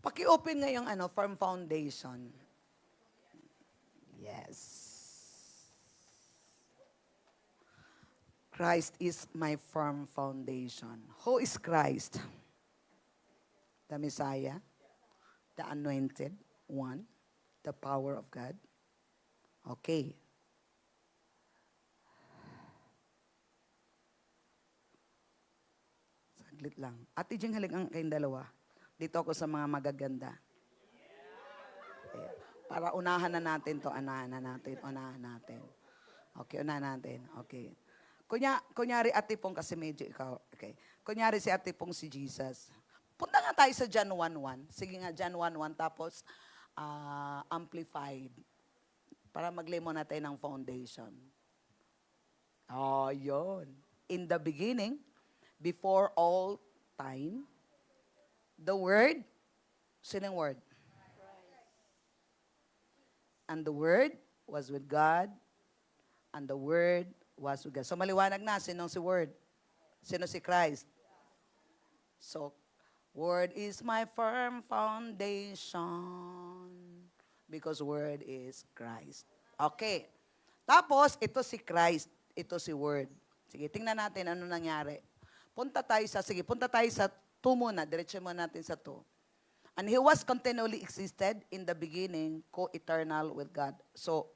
Paki-open nga yung firm foundation. Yes. Christ is my firm foundation. Who is Christ? The Messiah, the anointed one, the power of God. Okay. Saglit lang. Ate Jing, haligang kayong dalawa. Dito ako sa mga magaganda. Okay. Para unahan na natin to, unahan natin. Okay, unahan natin. Okay. Kunyari ate pong kasi medyo ikaw. Okay. Kunyari si ate pong si Jesus. Punta nga tayo sa John 1:1. Sige nga, John 1:1. Tapos, amplified. Para maglay mo natin ng foundation. Oh, yun. In the beginning, before all time, the Word, sinong Word? And the Word was with God, and the Word was with God. So maliwanag na, sinong si Word? Sino si Christ? So, Word is my firm foundation because Word is Christ. Okay. Tapos, ito si Christ, ito si Word. Sige, tingnan natin ano nangyari. Punta tayo sa 2 muna, diretso muna natin sa 2. And He was continually existed in the beginning, co-eternal with God. So,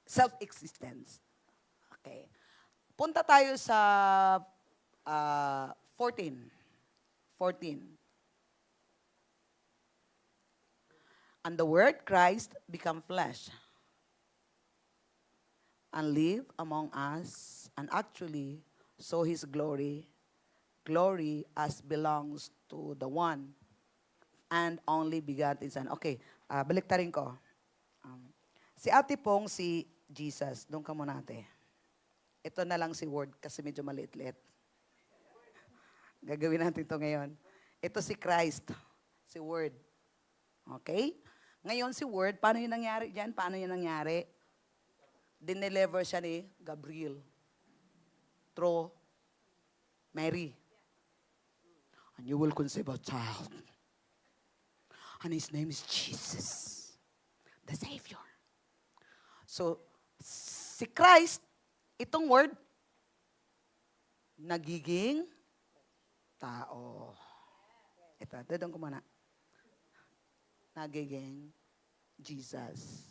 self-existence. Okay. Punta tayo sa 14. 14. And the Word Christ become flesh and live among us, and actually saw His glory as belongs to the one and only begotten Son. Okay, baliktarin ko. Si ate pong si Jesus, doon ka muna ate. Ito na lang si Word kasi medyo maliit-liit. Gagawin natin ito ngayon. Ito si Christ, si Word. Okay? Ngayon si Word, paano yung nangyari dyan? Paano yung nangyari? Dineliver siya ni Gabriel through Mary. And you will conceive a child. And His name is Jesus, the Savior. So, si Christ, itong Word, nagiging tao. Ito, doon ko muna. Nagiging Jesus.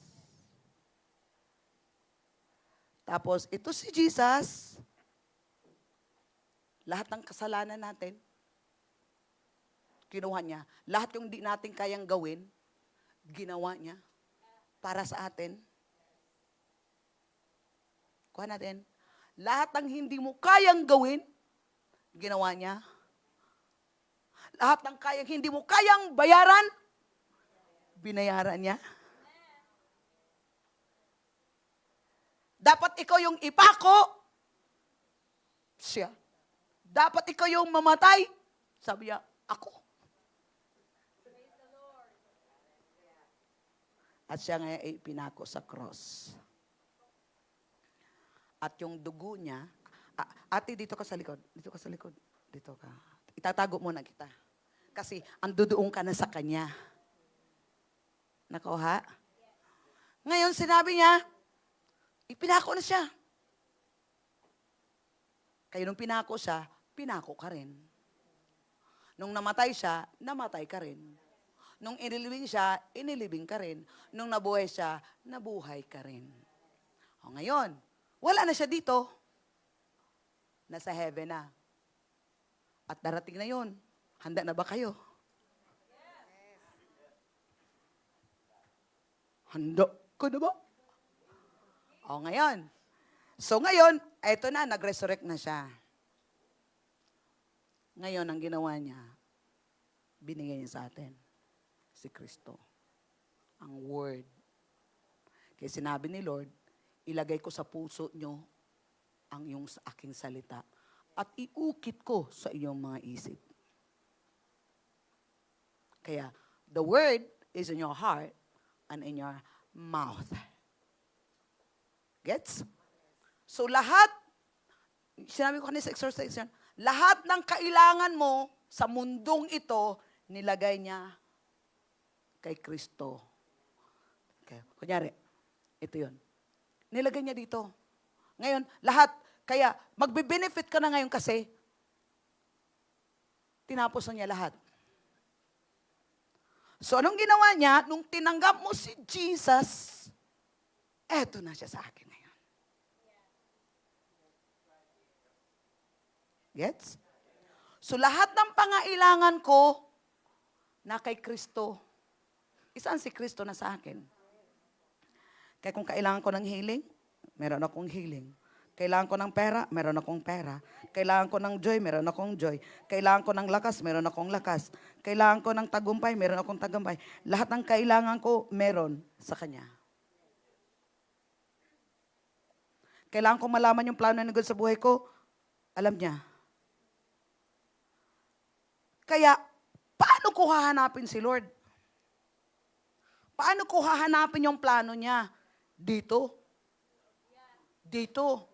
Tapos, ito si Jesus, lahat ng kasalanan natin, kinuha niya. Lahat yung di natin kayang gawin, ginawa niya para sa atin. Kuha natin. Lahat ng hindi mo kayang gawin, ginawa niya. Lahat ng hindi mo kayang bayaran, binayaran niya. Dapat ikaw yung ipako, siya. Dapat ikaw yung mamatay, sabi niya, ako. At siya ngayon ay pinako sa cross. At yung dugo niya, ate dito ka sa likod, dito ka sa likod, dito ka. Itatago muna kita. Kasi anduduong ka na sa kanya. Nakuha? Ngayon sinabi niya, ipinako na siya. Kaya nung pinako siya, pinako ka rin. Nung namatay siya, namatay ka rin. Nung inilibing siya, inilibing ka rin. Nung nabuhay siya, nabuhay ka rin. O ngayon, wala na siya dito. Nasa heaven na. At darating na yun. Handa na ba kayo? Handa ka na ba? O ngayon. So ngayon, eto na, nag-resurrect na siya. Ngayon, ang ginawa niya, binigay niya sa atin. Si Kristo. Ang Word. Kaya sinabi ni Lord, ilagay ko sa puso nyo ang iyong aking salita at iukit ko sa iyong mga isip. Kaya, the Word is in your heart and in your mouth. Gets? So lahat, sinabi ko kanina sa exercise, lahat ng kailangan mo sa mundong ito, nilagay niya kay Kristo. Okay. Kunyari, ito yun. Nilagay niya dito. Ngayon, lahat, kaya magbe-benefit ka na ngayon kasi, tinapos na niya lahat. So, anong ginawa niya? Nung tinanggap mo si Jesus, eto na siya sa akin ngayon. Gets? So, lahat ng pangailangan ko, na kay Kristo. Isaan si Kristo na sa akin? Kaya kung kailangan ko ng healing, meron akong healing. Kailangan ko ng pera, meron akong pera. Kailangan ko ng joy, meron akong joy. Kailangan ko ng lakas, meron akong lakas. Kailangan ko ng tagumpay, meron akong tagumpay. Lahat ng kailangan ko, meron sa Kanya. Kailangan ko malaman yung plano ng God sa buhay ko, alam niya. Kaya, paano ko hahanapin si Lord? Paano ko hahanapin yung plano niya? Dito. Dito.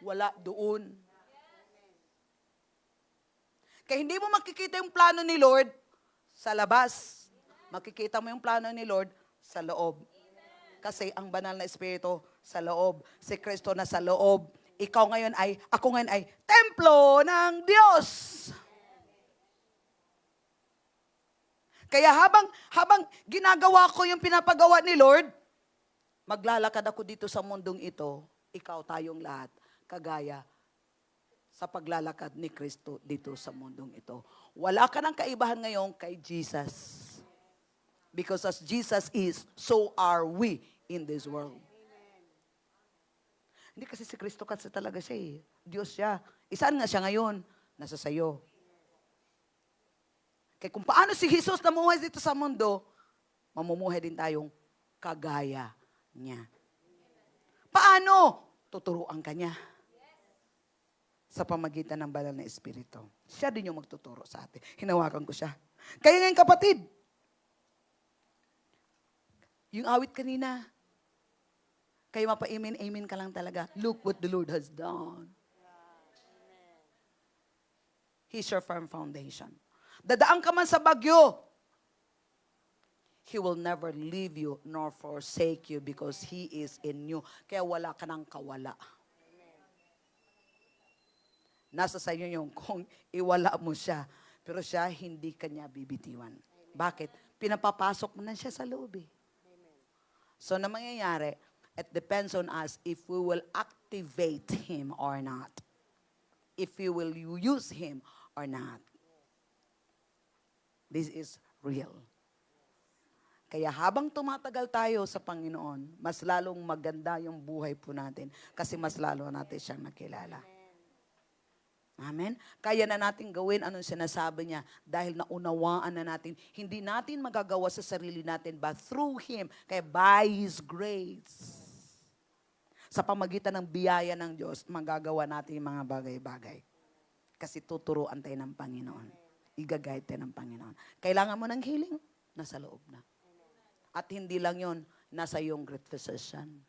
Wala doon. Kaya hindi mo makikita yung plano ni Lord sa labas. Makikita mo yung plano ni Lord sa loob. Kasi ang banal na espiritu sa loob. Si Kristo na sa loob. Ako ngayon ay templo ng Diyos. Kaya habang ginagawa ko yung pinapagawa ni Lord, maglalakad ako dito sa mundong ito, ikaw tayong lahat, kagaya sa paglalakad ni Kristo dito sa mundong ito. Wala ka ng kaibahan ngayon kay Jesus. Because as Jesus is, so are we in this world. Hindi kasi si Kristo kasi talaga siya eh. Diyos siya. Isaan nga siya ngayon? Nasa sayo. Kaya kung paano si Jesus namuhay dito sa mundo, mamumuhay din tayong kagaya niya. Paano? Tuturuan ka niya. Sa pamagitan ng banal na espiritu. Siya din yung magtuturo sa atin. Hinawakan ko siya. Kaya ngayon kapatid, yung awit kanina, kayo mapa-amen ka lang talaga. Look what the Lord has done. He's your firm foundation. Dadaan ka man sa bagyo, He will never leave you nor forsake you because He is in you. Kaya wala ka ng kawala. Nasa sa iyo yung kung iwala mo siya, pero siya hindi kanya bibitiwan. Bakit? Pinapapasok mo na siya sa loob eh. So na mangyayari, it depends on us if we will activate Him or not. If we will use Him or not. This is real. Kaya habang tumatagal tayo sa Panginoon, mas lalong maganda yung buhay po natin kasi mas lalo natin siyang nakilala. Amen? Kaya na natin gawin anong sinasabi niya dahil naunawaan na natin. Hindi natin magagawa sa sarili natin but through Him, kaya by His grace. Sa pamagitan ng biyaya ng Diyos, magagawa natin yung mga bagay-bagay. Kasi tuturuan tayo ng Panginoon. Igagayad tayo ng Panginoon. Kailangan mo ng healing? Nasa loob na. At hindi lang yon, nasa iyong great physician.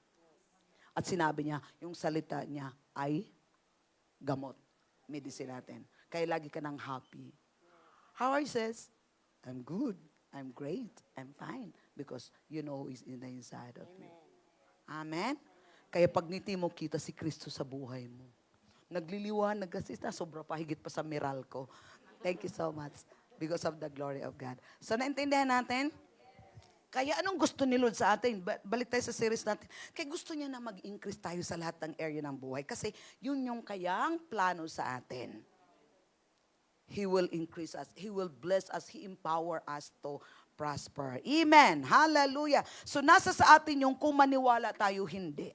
At sinabi niya, yung salita niya ay gamot. Medicine natin. Kaya lagi ka ng happy. How are you, sis? I'm good. I'm great. I'm fine. Because you know He's in the inside of you. Amen? Kaya pag ngiti mo, kita si Kristo sa buhay mo. Nagliliwanag kasi na sobra pa, higit pa sa Meralco. Thank you so much. Because of the glory of God. So, naintindihan natin? Kaya anong gusto ni Lord sa atin? Balik tayo sa series natin. Kaya gusto niya na mag-increase tayo sa lahat ng area ng buhay. Kasi yun yung kayang plano sa atin. He will increase us. He will bless us. He empower us to prosper. Amen. Hallelujah. So nasa sa atin yung kung maniwala tayo, hindi.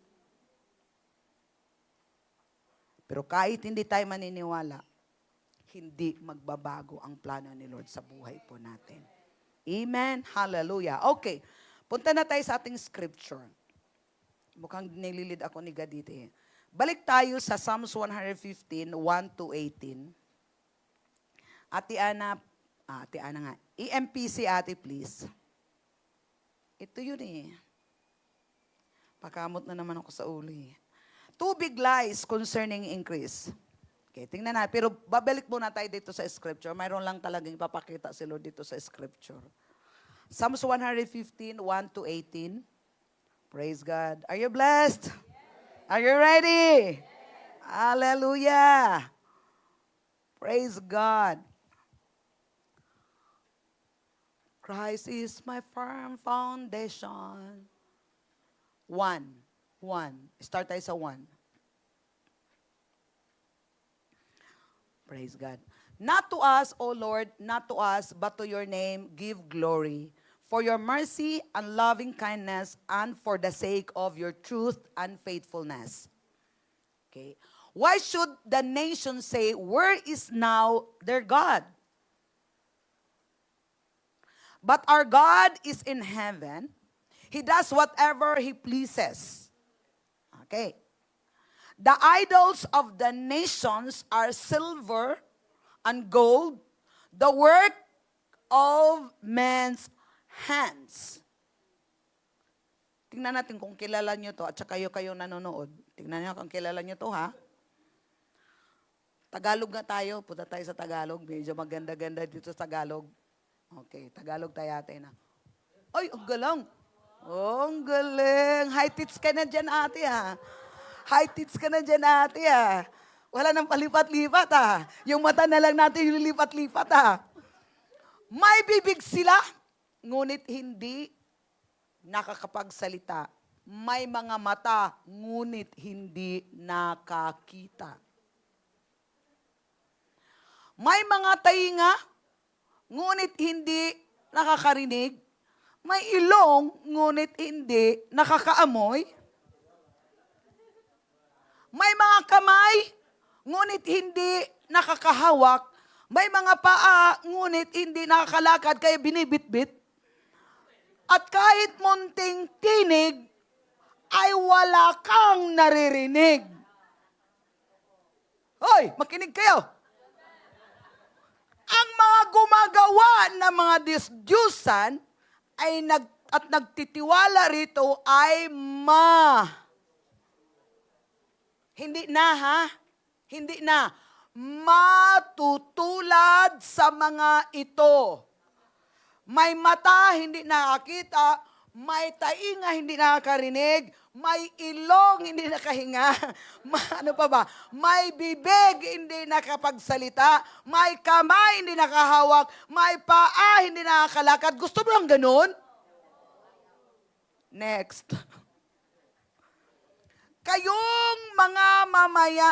Pero kahit hindi tayo maniniwala, hindi magbabago ang plano ni Lord sa buhay po natin. Amen. Hallelujah. Okay. Punta na tayo sa ating scripture. Mukhang nililid ako ni God dito eh. Balik tayo sa Psalms 115, 1 to 18. Ate Ana nga. EMPC ate please. Ito yun eh. Pakamot na naman ako sa ulo eh. 2 big lies concerning increase. Okay, tingnan natin. Pero babalik muna tayo dito sa scripture. Mayroon lang talagang ipapakita si Lord dito sa scripture. Psalms 115, 1 to 18. Praise God. Are you blessed? Are you ready? Hallelujah. Praise God. Christ is my firm foundation. One. Start tayo sa one. Praise God. Not to us, O Lord, not to us, but to your name give glory. For your mercy and loving kindness, and for the sake of your truth and faithfulness. Okay. Why should the nation say, where is now their God? But our God is in heaven. He does whatever He pleases. Okay. The idols of the nations are silver and gold, the work of men's hands. Tingnan natin kung kilala nyo to at saka kayo nanonood. Tingnan nyo kung kilala nyo to, ha? Tagalog nga tayo. Punta tayo sa Tagalog. Medyo maganda-ganda dito sa Tagalog. Okay, Tagalog tayo ate na. Ay, ang galang. Oh, ang galing. High tits ka na dyan, ate, ha? High tits ka na dyan, ate, ha? Wala nang palipat-lipat, ha? Yung mata na lang natin yung lipat-lipat, ha? May bibig sila, ngunit hindi nakakapagsalita. May mga mata, ngunit hindi nakakita. May mga tainga, ngunit hindi nakakarinig. May ilong, ngunit hindi nakakaamoy. May mga kamay, ngunit hindi nakakahawak. May mga paa, ngunit hindi nakakalakad, kaya binibitbit. At kahit munting tinig, ay wala kang naririnig. Hoy, makinig kayo. Ang mga gumagawa ng mga Diyos-Diyusan ay nagtitiwala rito ay hindi na matutulad sa mga ito. May mata, hindi nakakita. May tainga, hindi nakakarinig. May ilong, hindi nakahinga. Ano pa ba? May bibig, hindi nakapagsalita. May kamay, hindi nakahawak. May paa, hindi nakakalakad. Gusto mo lang ganun? Next. Kayong mga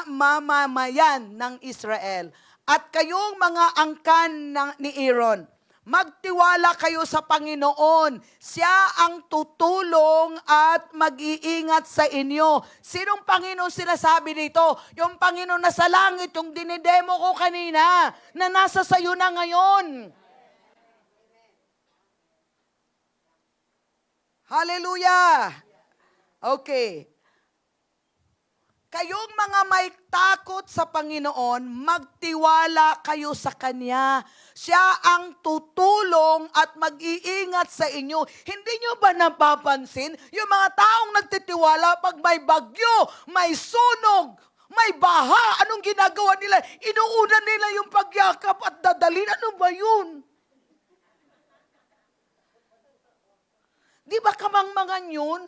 mamamayan ng Israel at kayong mga angkan ni Aaron, magtiwala kayo sa Panginoon. Siya ang tutulong at mag-iingat sa inyo. Sinong Panginoon sinasabi dito? Yung Panginoon na sa langit, yung dinidemo ko kanina, na nasa sayo na ngayon. Hallelujah! Okay. Kayong mga may takot sa Panginoon, magtiwala kayo sa Kanya. Siya ang tutulong at mag-iingat sa inyo. Hindi nyo ba napapansin? Yung mga taong nagtitiwala pag may bagyo, may sunog, may baha, anong ginagawa nila? Inuuna nila yung pagyakap at dadalhin. Ano ba yun? Di ba kamangmangan yun?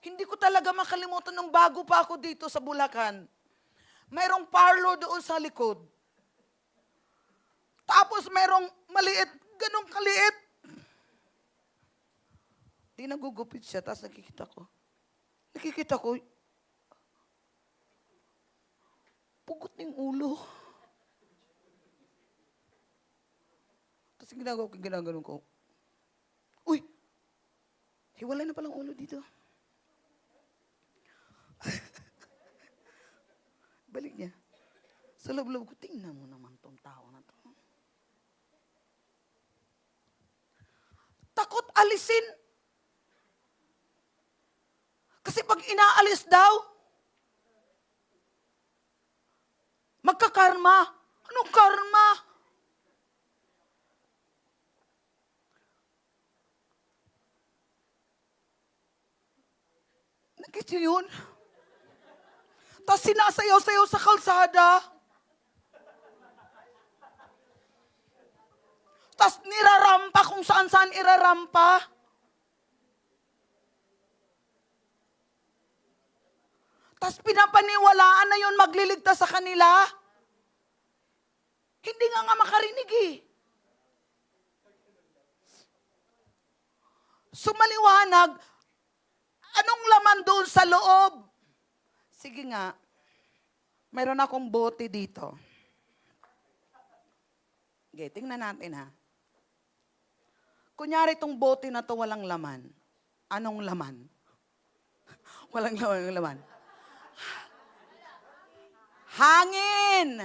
Hindi ko talaga makalimutan nung bago pa ako dito sa Bulacan. Mayroong parlor doon sa likod. Tapos mayroong maliit, ganong kaliit. Di nagugupit siya, tapos nakikita ko, pugot ng ulo. Tapos ginaganon ko. Uy, hiwalay na palang ulo dito. Balik niya. Sa loob-loob ko, tingnan mo naman tong tao na to. Takot alisin. Kasi pag inaalis daw, magkakarma. Anong karma? Nakita yun? Tapos sinasayaw-sayaw sa kalsada. Tapos nirarampa kung kung saan-saan irarampa. Tapos pinapaniwalaan na yun magliligtas sa kanila. Hindi nga makarinig eh. Sumaliwanag, anong laman doon sa loob? Sige nga, mayroon akong bote dito. Okay, tingnan natin ha. Kunyari itong bote na to walang laman. Anong laman? Walang laman. Hangin!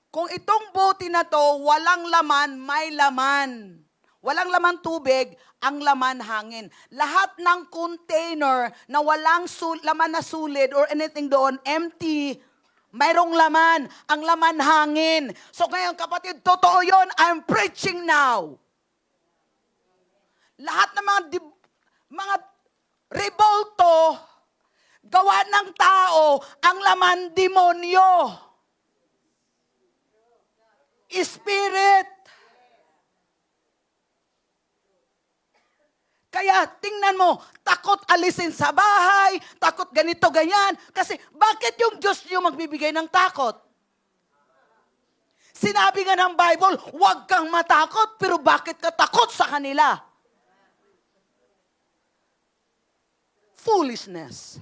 Kung itong bote na to walang laman, may laman. Walang laman tubig, ang laman hangin. Lahat ng container na walang laman na sulit or anything doon, empty, mayroong laman. Ang laman hangin. So ngayon kapatid, totoo yun. I'm preaching now. Lahat ng mga revolto, gawa ng tao, ang laman demonyo. Spirit. Kaya tingnan mo, takot alisin sa bahay, takot ganito, ganyan. Kasi bakit yung Diyos niyo magbibigay ng takot? Sinabi nga ng Bible, huwag kang matakot, pero bakit ka takot sa kanila? Foolishness.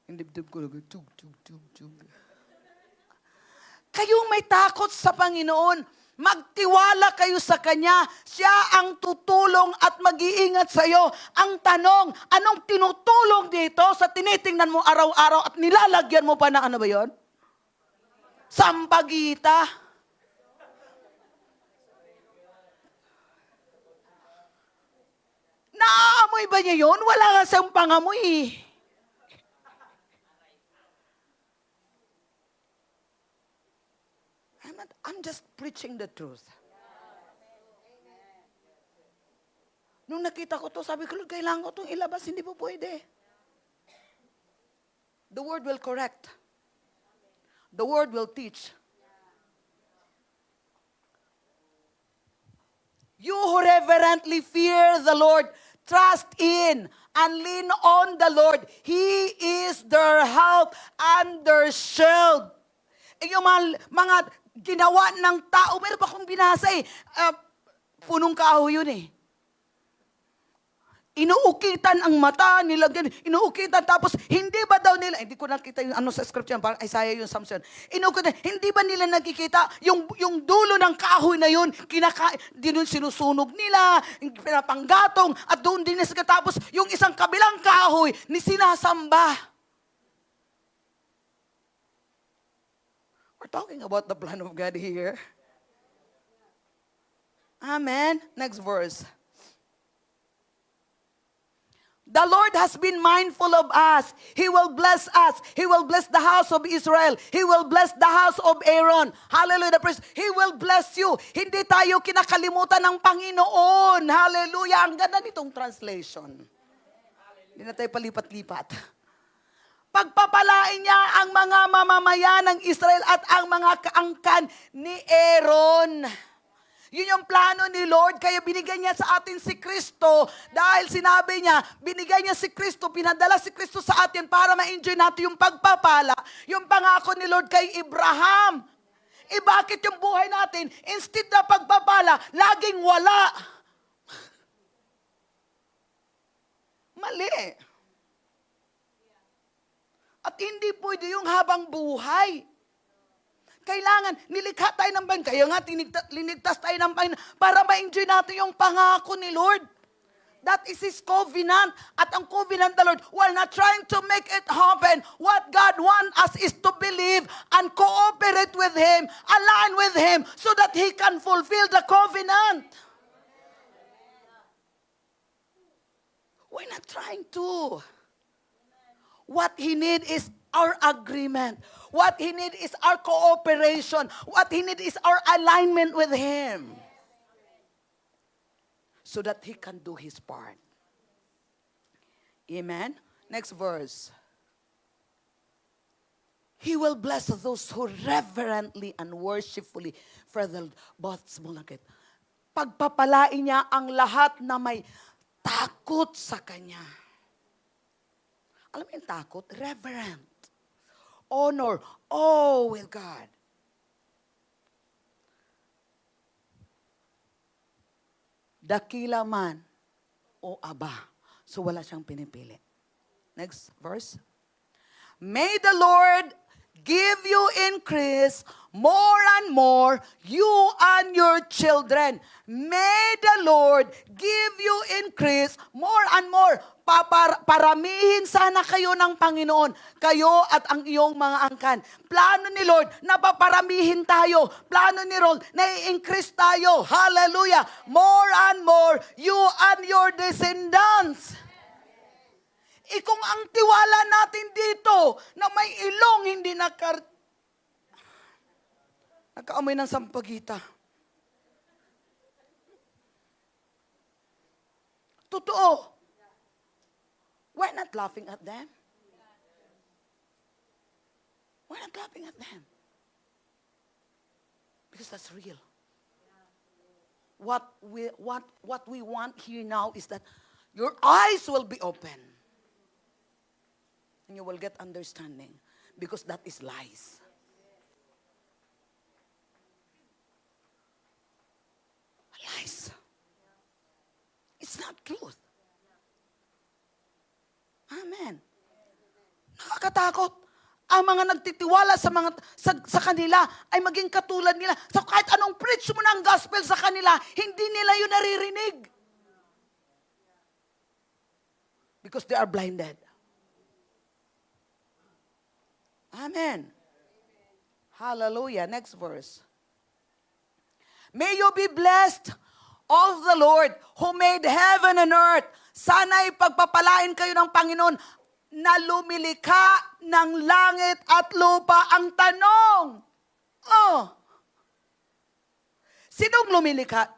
Hindi ko tug. Kayong may takot sa Panginoon, magtiwala kayo sa Kanya. Siya ang tutulong at mag-iingat sa iyo. Ang tanong, anong tinutulong dito sa tinitingnan mo araw-araw at nilalagyan mo pa na ano ba yon? Sampagita. Naaamoy ba niya yon? Wala nga siyang pangamoy eh. I'm just preaching the truth. Nung nakita ko to, sabi ko, kailangan ko itong ilabas, hindi po pwede. The word will correct. The word will teach. You who reverently fear the Lord, trust in and lean on the Lord. He is their help and their shield. Yung mga ginawa ng tao, meron pa akong binasa eh, punong kahoy yun eh. Inuukitan ang mata, nilagyan, inuukitan, tapos hindi ba daw nila, hindi ko nakita yung ano sa scripture, parang Isaiah yung Samson, inuukitan, hindi ba nila nakikita, yung dulo ng kahoy na yun, din yung sinusunog nila, pinapanggatong, at doon din nila, tapos yung isang kabilang kahoy, ni sinasamba. We're talking about the plan of God here. Amen. Next verse. The Lord has been mindful of us. He will bless us. He will bless the house of Israel. He will bless the house of Aaron. Hallelujah. He will bless you. Hindi tayo kinakalimutan ng Panginoon. Hallelujah. Ang ganda nitong translation. Hindi na tayo palipat-lipat. Pagpapalain niya ang mga mamamayan ng Israel at ang mga kaangkan ni Aaron. Yun yung plano ni Lord, kaya binigay niya sa atin si Kristo dahil sinabi niya, binigay niya si Kristo, pinadala si Kristo sa atin para ma-enjoy natin yung pagpapala, yung pangako ni Lord kay Abraham. Bakit yung buhay natin, instead na pagpapala, laging wala? Mali. At hindi pwede yung habang buhay. Kailangan, nilikha tayo ng Panginoon. Kaya nga, linigtas tayo ng Panginoon para ma-enjoy natin yung pangako ni Lord. That is His covenant. At ang covenant ng Lord, while not trying to make it happen, what God wants us is to believe and cooperate with Him, align with Him, so that He can fulfill the covenant. We're not trying to. What He needs is our agreement. What He needs is our cooperation. What He needs is our alignment with Him. So that He can do His part. Amen? Next verse. He will bless those who reverently and worshipfully for the both small and great. Pagpapalain niya ang lahat na may takot sa Kanya. Alam mo yung takot? Reverent. Honor. Awe with God. Dakila man o aba. So wala siyang pinipili. Next verse. May the Lord give you increase more and more, you and your children. May the Lord give you increase more and more. Paramihin sana kayo ng Panginoon, kayo at ang iyong mga angkan. Plano ni Lord, napaparamihin tayo. Plano ni Lord, na-increase tayo. Hallelujah. More and more, you and your descendants. Kung ang tiwala natin dito na may ilong hindi nagkaamoy ng sampagita. Totoo. We're not laughing at them. We're not laughing at them. Because that's real. What we want here now is that your eyes will be open. And you will get understanding. Because that is lies. Lies. It's not truth. Amen. Nakakatakot. Ang mga nagtitiwala sa kanila ay maging katulad nila. So kahit anong preach mo ng gospel sa kanila, hindi nila yun naririnig. Because they are blinded. Amen. Hallelujah. Next verse. May you be blessed of the Lord who made heaven and earth. Sana'y pagpapalain kayo ng Panginoon na lumilikha ng langit at lupa. Ang tanong, sinong lumilikha?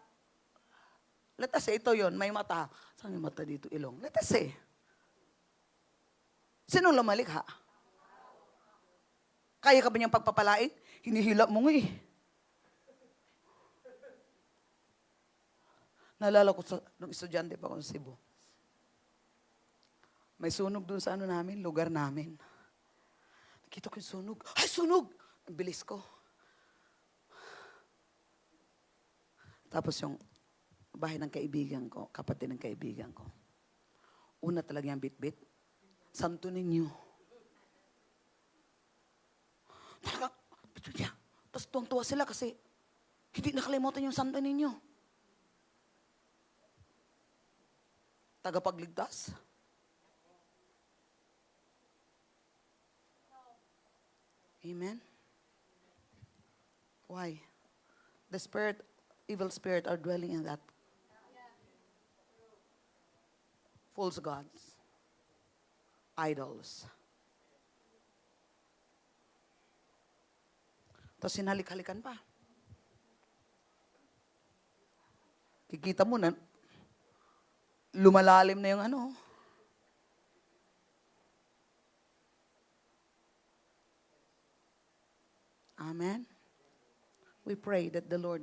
Let us say, ito yon, may mata. Saan yung mata dito? Ilong. Let us say. Sinong lumalikha? Kaya ka ba niyang pagpapalain? Hinihila mo nga eh. Naalala ko nung estudyante pa ako sa Cebu. May sunog doon sa lugar namin. Nakita ko yung sunog. Ay, sunog! Ang bilis ko. Tapos yung bahay ng kaibigan ko, kapatid ng kaibigan ko. Una talaga yung bit-bit. Santo Niño. Talagang, ito niya. Tapos tuwang-tuwa sila kasi hindi nakalimutan yung Santo Niño. Tagapagligtas. Amen? Why? The evil spirit are dwelling in that. False gods. Idols. Tapos sinhalik-halikan pa. Kikita mo na, lumalalim na yung Amen? We pray that the Lord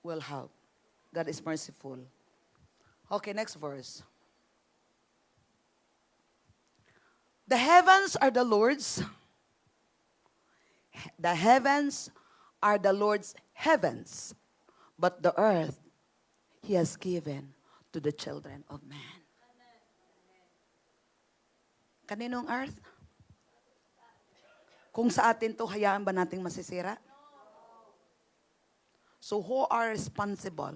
will help. God is merciful. Okay, next verse. The heavens are the Lord's. The heavens are the Lord's heavens, but the earth He has given to the children of man. Kaninong earth? Kung sa atin to, hayaan ba nating masisira? So who are responsible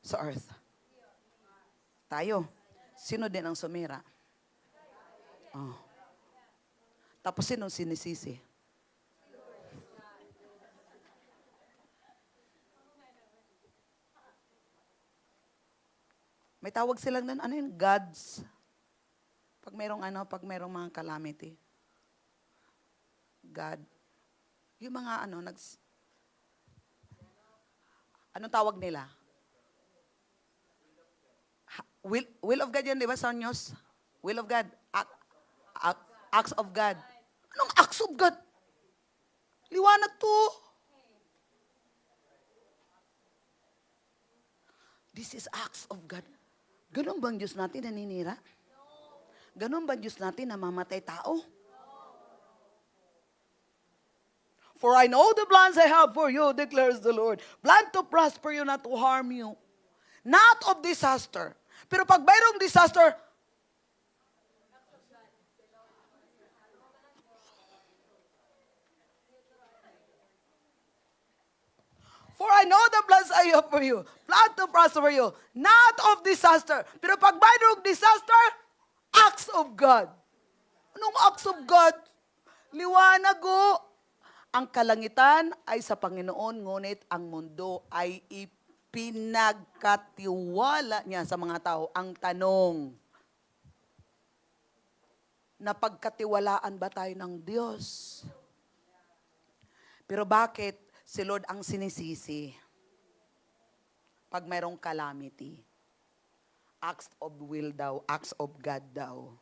sa earth? Tayo. Sino din ang sumira? Oh. Tapos sino sinisisi? May tawag silang nun, gods. Pag merong mga calamity. God. Yung mga anong tawag nila? Will of God yun, di ba, Sonyos? Will of God. Acts of God. Anong acts of God? Liwanag to. This is acts of God. Ganun bang Diyos natin naninira? Ganun bang Diyos natin namamatay tao? For I know the plans I have for you, declares the Lord. Plan to prosper you, not to harm you. Not of disaster. Pero pag mayroong disaster, for I know the plans I have for you. Plan to prosper you, not of disaster. Pero pag mayroong disaster, acts of God. Anong acts of God? Liwanag o. Ang kalangitan ay sa Panginoon, ngunit ang mundo ay ipinagkatiwala niya sa mga tao. Ang tanong, napagkatiwalaan ba tayo ng Diyos? Pero bakit si Lord ang sinisisi pag mayroong calamity? Acts of will daw, acts of God daw.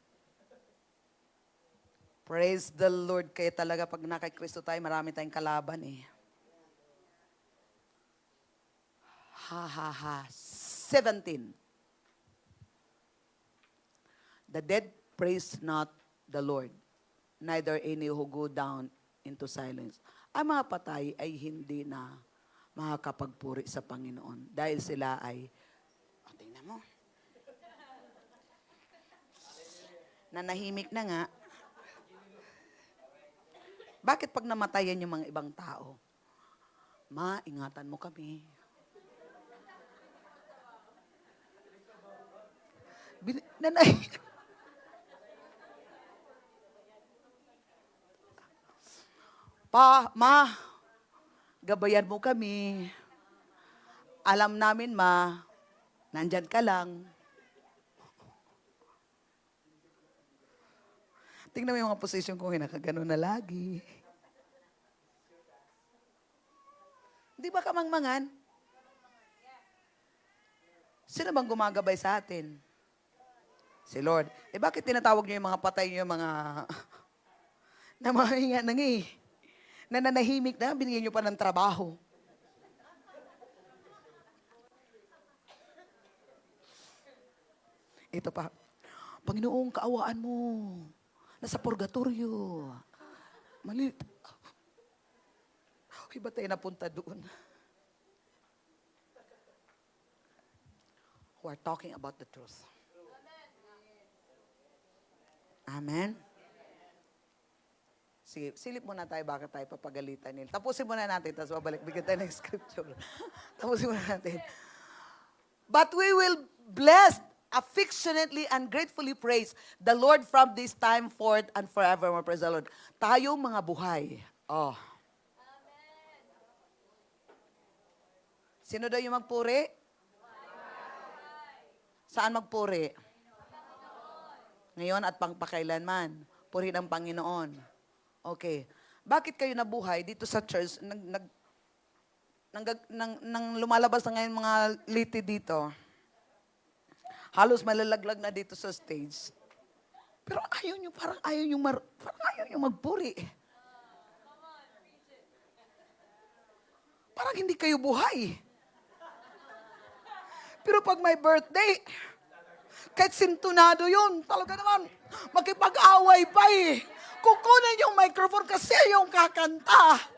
Praise the Lord. Kaya talaga pag na kay Kristo tayo, marami tayong kalaban eh. Ha ha ha. 17. The dead praise not the Lord, neither any who go down into silence. Ang mga patay ay hindi na makakapagpuri sa Panginoon dahil sila ay, tingnan mo, nanahimik na nga. Bakit pag namatayan yung mga ibang tao? Ma, ingatan mo kami. Nanay. Ma, gabayan mo kami. Alam namin, ma, nandyan ka lang. Tingnan mo yung mga posisyon ko, nakagano na lagi. Di ba kamangmangan? Sino bang gumagabay sa atin? Si Lord. Eh bakit tinatawag niyo yung mga patay, yung mga namahinga nangi? Nananahimik na, binigyan niyo pa ng trabaho. Ito pa, Panginoong, kaawaan mo. Nasa purgatorio. Malit. Uy, ba't tayo napunta doon? Who are talking about the truth. Amen? Sige, silip muna tayo, bakit tayo papagalitan nila. Tapusin muna natin, tapos babalik, bigyan tayo ng scripture. Tapusin muna natin. But we will bless, affectionately and gratefully praise the Lord from this time forth and forevermore. Praise the Lord. Tayong mga buhay. Oh. Sino daw yung magpuri? Saan magpuri? Ngayon at pangpakailanman. Puri ng Panginoon. Okay. Bakit kayo nabuhay dito sa church? Nang lumalabas na ngayon mga liti dito. Halos malalaglag na dito sa stage. Pero ayaw nyo, parang ayaw nyo magpuri. Parang hindi kayo buhay. Pero pag may birthday, kahit sintunado yun, talaga naman, makipag-away pa eh. Kukunin yung microphone kasi yung kakanta.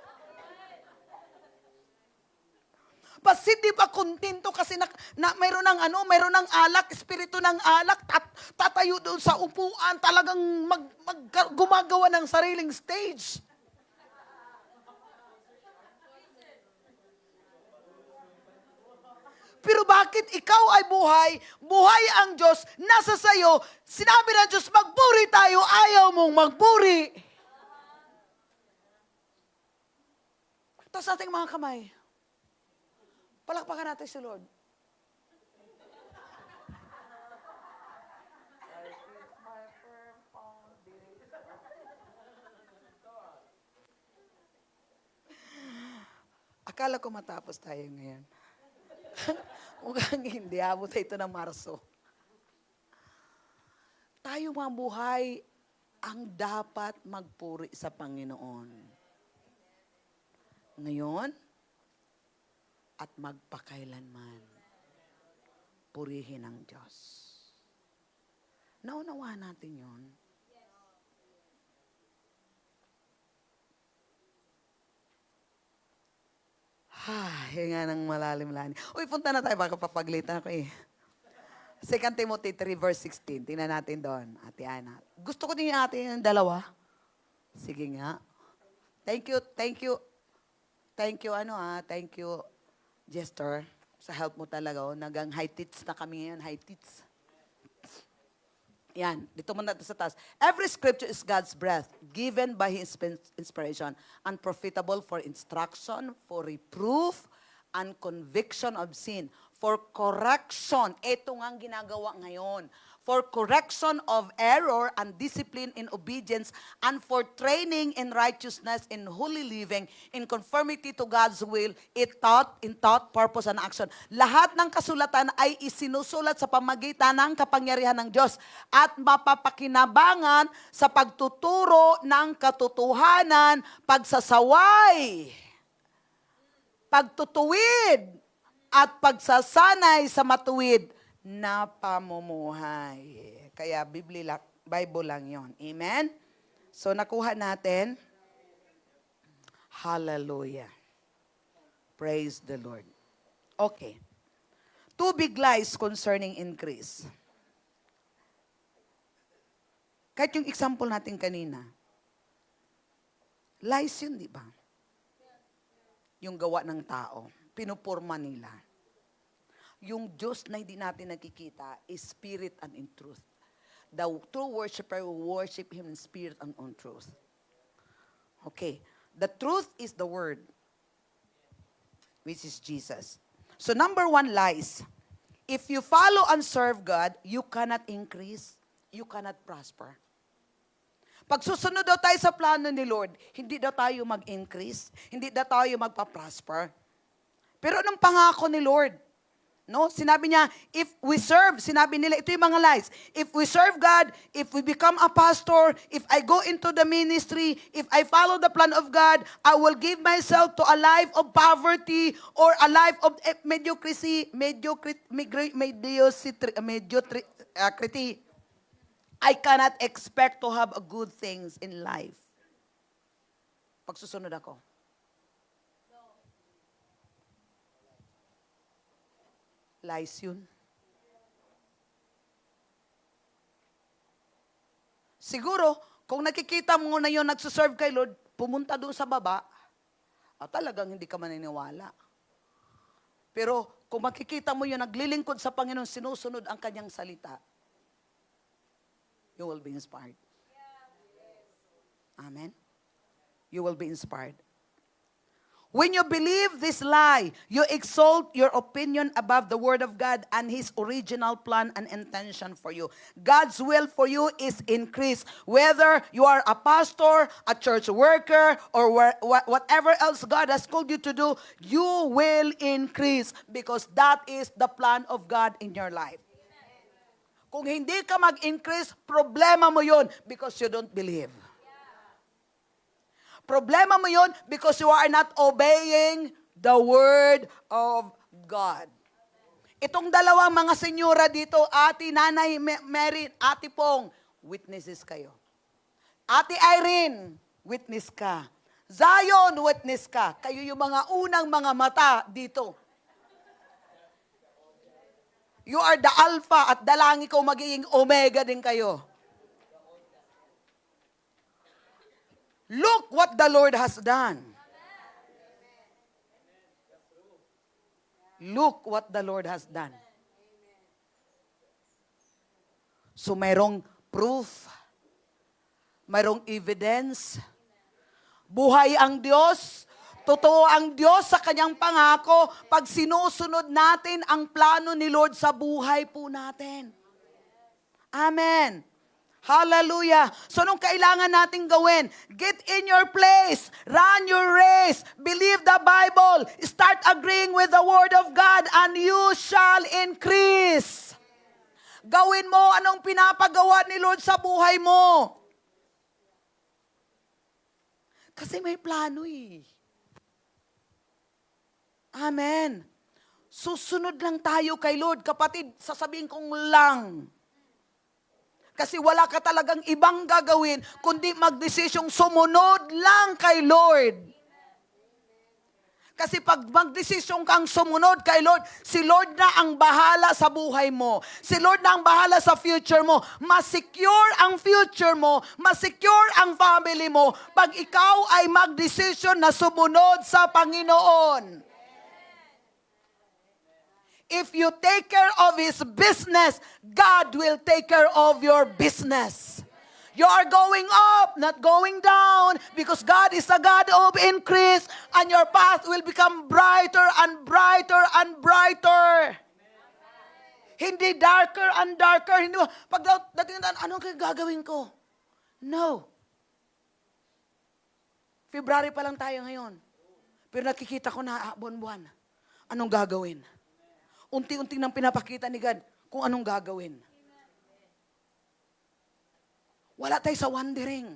Pas hindi ba kontento kasi mayroon ng alak, espiritu ng alak, tatayo doon sa upuan, talagang gumagawa ng sariling stage. Pero bakit ikaw ay buhay, buhay ang Diyos, nasa sayo, sinabi ng Diyos, magpuri tayo, ayaw mong magpuri. Taas natin mga kamay. Palakpakan natin si Lord. Akala ko matapos tayo ngayon. Mukhang hindi. Abot ito ng Marso. Tayo mga buhay ang dapat magpuri sa Panginoon. Ngayon, at magpakailanman. Purihin ang Diyos. Naunawa natin yun. Hinga ng malalim-lalim. Uy, punta na tayo. Baka papaglitan ako eh. 2 Timothy 3 verse 16. Tingnan natin doon, Ate Ana. Gusto ko din yung ating dalawa. Sige nga. Thank you, thank you, Jester, sa help mo talaga. Nagang high tits na kami ngayon, high tits. Yan, dito muna sa taas. Every scripture is God's breath, given by His inspiration, and profitable for instruction, for reproof, and conviction of sin, for correction. Ito nga ang ginagawa ngayon. For correction of error and discipline in obedience, and for training in righteousness, in holy living, in conformity to God's will, in thought, purpose, and action. Lahat ng kasulatan ay isinusulat sa pamagitan ng kapangyarihan ng Diyos at mapapakinabangan sa pagtuturo ng katotohanan, pagsasaway, pagtutuwid, at pagsasanay sa matuwid na pamumuhay. Kaya Bible lang yon. Amen? So nakuha natin. Hallelujah. Praise the Lord. Okay. 2 big lies concerning increase. Kahit yung example natin kanina. Lies yun, di ba? Yung gawa ng tao. Pinupurma nila. Yung Diyos na hindi natin nakikita is spirit and in truth. The true worshiper will worship Him in spirit and in truth. Okay. The truth is the Word, which is Jesus. So number 1, lies. If you follow and serve God, you cannot increase, you cannot prosper. Pag susunod daw tayo sa plano ni Lord, hindi daw tayo mag-increase, hindi daw tayo magpa-prosper. Pero nung pangako ni Lord, no, sinabi niya, if we serve, sinabi nila, ito yung mga lies. If we serve God, if we become a pastor, if I go into the ministry, if I follow the plan of God, I will give myself to a life of poverty or a life of mediocrity. I cannot expect to have a good things in life. Pagsusunod ako. Lies yun. Siguro, kung nakikita mo na yun, nagsuserve kay Lord, pumunta doon sa baba, talagang hindi ka maniniwala. Pero kung makikita mo yun, naglilingkod sa Panginoon, sinusunod ang kanyang salita, you will be inspired. Amen? You will be inspired. When you believe this lie, you exalt your opinion above the Word of God and His original plan and intention for you. God's will for you is increase. Whether you are a pastor, a church worker, or whatever else God has called you to do, you will increase because that is the plan of God in your life. Kung hindi ka mag-increase, problema mo yun because you don't believe. Problema mo yun because you are not obeying the Word of God. Itong dalawang mga senyora dito, Ate Nanay Mary, Ate Pong, witnesses kayo. Ate Irene, witness ka. Zion, witness ka. Kayo yung mga unang mga mata dito. You are the Alpha at dalangi ko magiging Omega din kayo. Look what the Lord has done. Look what the Lord has done. So mayroong proof, mayroong evidence. Buhay ang Diyos. Totoo ang Diyos sa kanyang pangako pag sinusunod natin ang plano ni Lord sa buhay po natin. Amen. Hallelujah. So nung kailangan nating gawin, get in your place, run your race, believe the Bible, start agreeing with the Word of God, and you shall increase. Gawin mo anong pinapagawa ni Lord sa buhay mo. Kasi may plano eh. Amen. Susunod lang tayo kay Lord. Kapatid, sasabihin kong lang. Kasi wala ka talagang ibang gagawin, kundi magdesisyong sumunod lang kay Lord. Kasi pag magdesisyon kang sumunod kay Lord, si Lord na ang bahala sa buhay mo. Si Lord na ang bahala sa future mo. Mas-secure ang future mo, mas-secure ang family mo, pag ikaw ay magdesisyon na sumunod sa Panginoon. If you take care of His business, God will take care of your business. You are going up, not going down, because God is a God of increase, and your path will become brighter and brighter and brighter. Hindi darker and darker. Hindi, pag dating na, anong gagawin ko? No. February pa lang tayo ngayon. Pero nakikita ko na buwan-buwan. Anong gagawin? Unti-unti nang pinapakita ni God kung anong gagawin. Wala tayo sa wondering.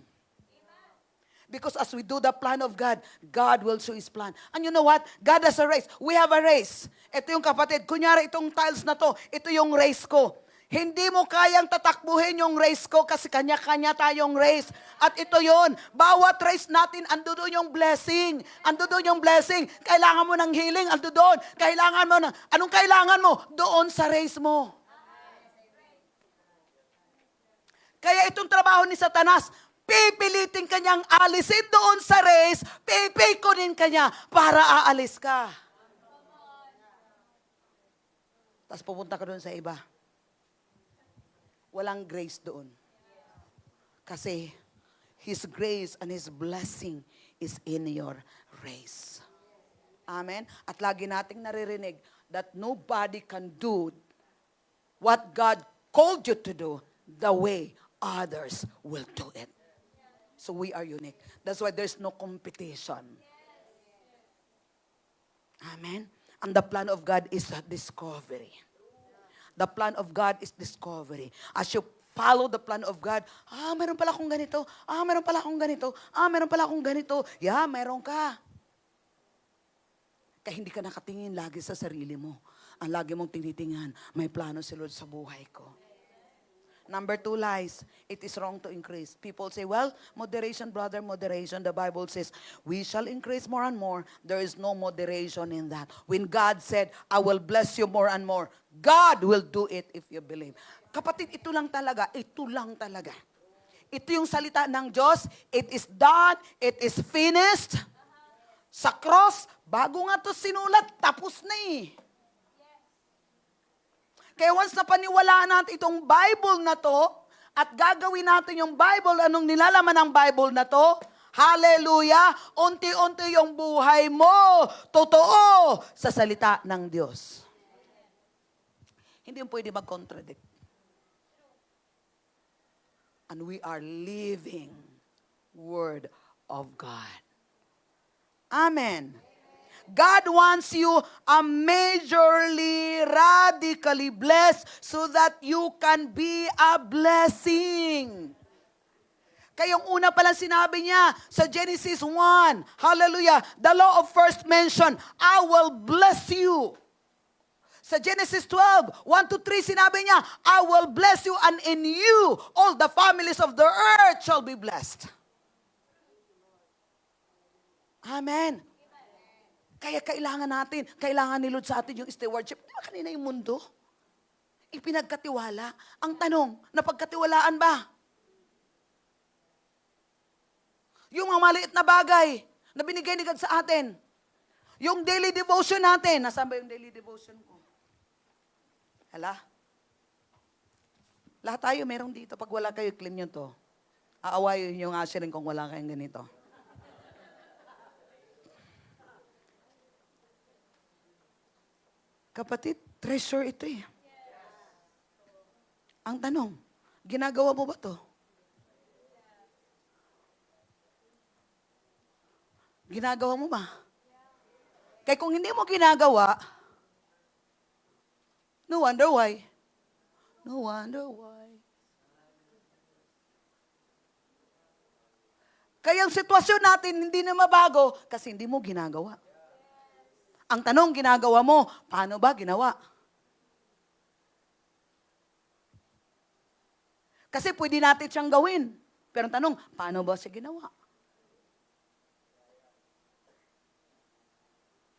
Because as we do the plan of God, God will show His plan. And you know what? God has a race. We have a race. Ito yung kapatid. Kunyari itong tiles na to, ito yung race ko. Hindi mo kayang tatakbuhin yung race ko kasi kanya-kanya tayong race. At ito yon, bawat race natin, ando doon yung blessing. Ando doon yung blessing. Kailangan mo ng healing, ando doon. Kailangan mo ng, anong kailangan mo? Doon sa race mo. Kaya itong trabaho ni Satanas, pipilitin kanyang alisin doon sa race, pipikunin kanya para aalis ka. Tapos pupunta ka doon sa iba. Walang grace doon. Kasi His grace and His blessing is in your race. Amen? At lagi nating naririnig that nobody can do what God called you to do the way others will do it. So we are unique. That's why there's no competition. Amen? And the plan of God is a discovery. The plan of God is discovery. As you follow the plan of God, meron pala akong ganito. Meron pala akong ganito. Meron pala akong ganito. Yeah, meron ka. Kaya hindi ka nakatingin lagi sa sarili mo. Ang lagi mong tinitingnan, may plano si Lord sa buhay ko. Number 2 lies. It is wrong to increase. People say, well, moderation, brother, moderation. The Bible says, we shall increase more and more. There is no moderation in that. When God said, I will bless you more and more, God will do it if you believe. Kapatid, ito lang talaga. Ito lang talaga. Ito yung salita ng Diyos. It is done. It is finished. Sa cross, bago nga to sinulat, tapos na eh. Kaya once na paniwalaan natin itong Bible na to, at gagawin natin yung Bible, anong nilalaman ng Bible na to? Hallelujah! Unti-unti yung buhay mo, totoo, sa salita ng Diyos. Hindi yung pwede mag-contradict. And we are living Word of God. Amen. God wants you majorly, radically blessed so that you can be a blessing. Kaya yung una palang sinabi niya sa Genesis 1, hallelujah, the law of first mention, I will bless you. Sa Genesis 12, 1-3, sinabi niya, I will bless you and in you all the families of the earth shall be blessed. Amen. Kaya kailangan ni Lord sa atin yung stewardship. Di ba kanina yung mundo? Ipinagkatiwala. Ang tanong, napagkatiwalaan ba? Yung mga maliit na bagay na binigay ni God sa atin. Yung daily devotion natin. Nasaan ba yung daily devotion ko? Hala? Lahat tayo meron dito. Pag wala kayo, clean nyo to. Aawayin yung ushering kung wala kayong ganito. Kapatid, treasure ito eh. Ang tanong, ginagawa mo ba to? Ginagawa mo ba? Kaya kung hindi mo ginagawa, no wonder why. No wonder why. Kaya ang sitwasyon natin hindi na mabago kasi hindi mo ginagawa. Ang tanong, ginagawa mo, paano ba ginawa? Kasi pwede natin siyang gawin. Pero ang tanong, paano ba siya ginawa?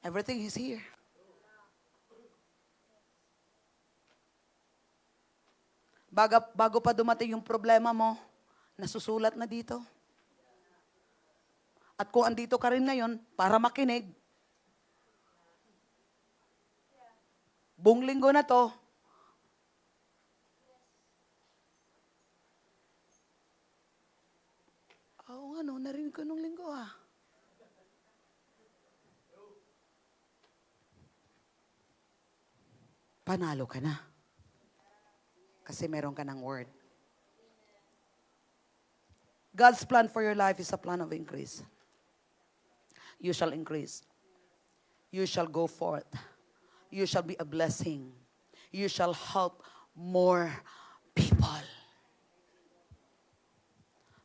Everything is here. Bago pa dumating yung problema mo, nasusulat na dito. At kung andito ka rin ngayon, para makinig, buong linggo na to, narinig ko nung linggo Panalo ka na. Kasi meron ka ng word. God's plan for your life is a plan of increase. You shall increase. You shall go forth. You shall be a blessing. You shall help more people.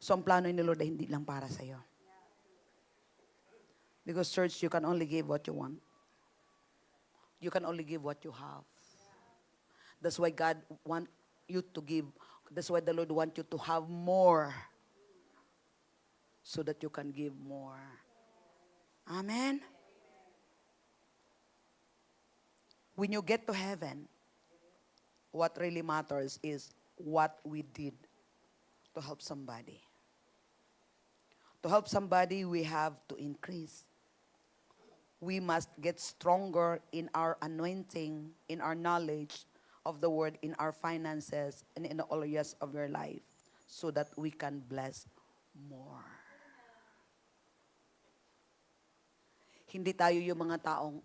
So ang plano ni Lord ay hindi lang para sa iyo. Because church, you can only give what you want. You can only give what you have. That's why God want you to give. That's why the Lord want you to have more. So that you can give more. Amen? When you get to heaven, what really matters is what we did to help somebody. To help somebody, we have to increase. We must get stronger in our anointing, in our knowledge of the word, in our finances, and in all areas of your life, so that we can bless more. Hindi tayo yung mga taong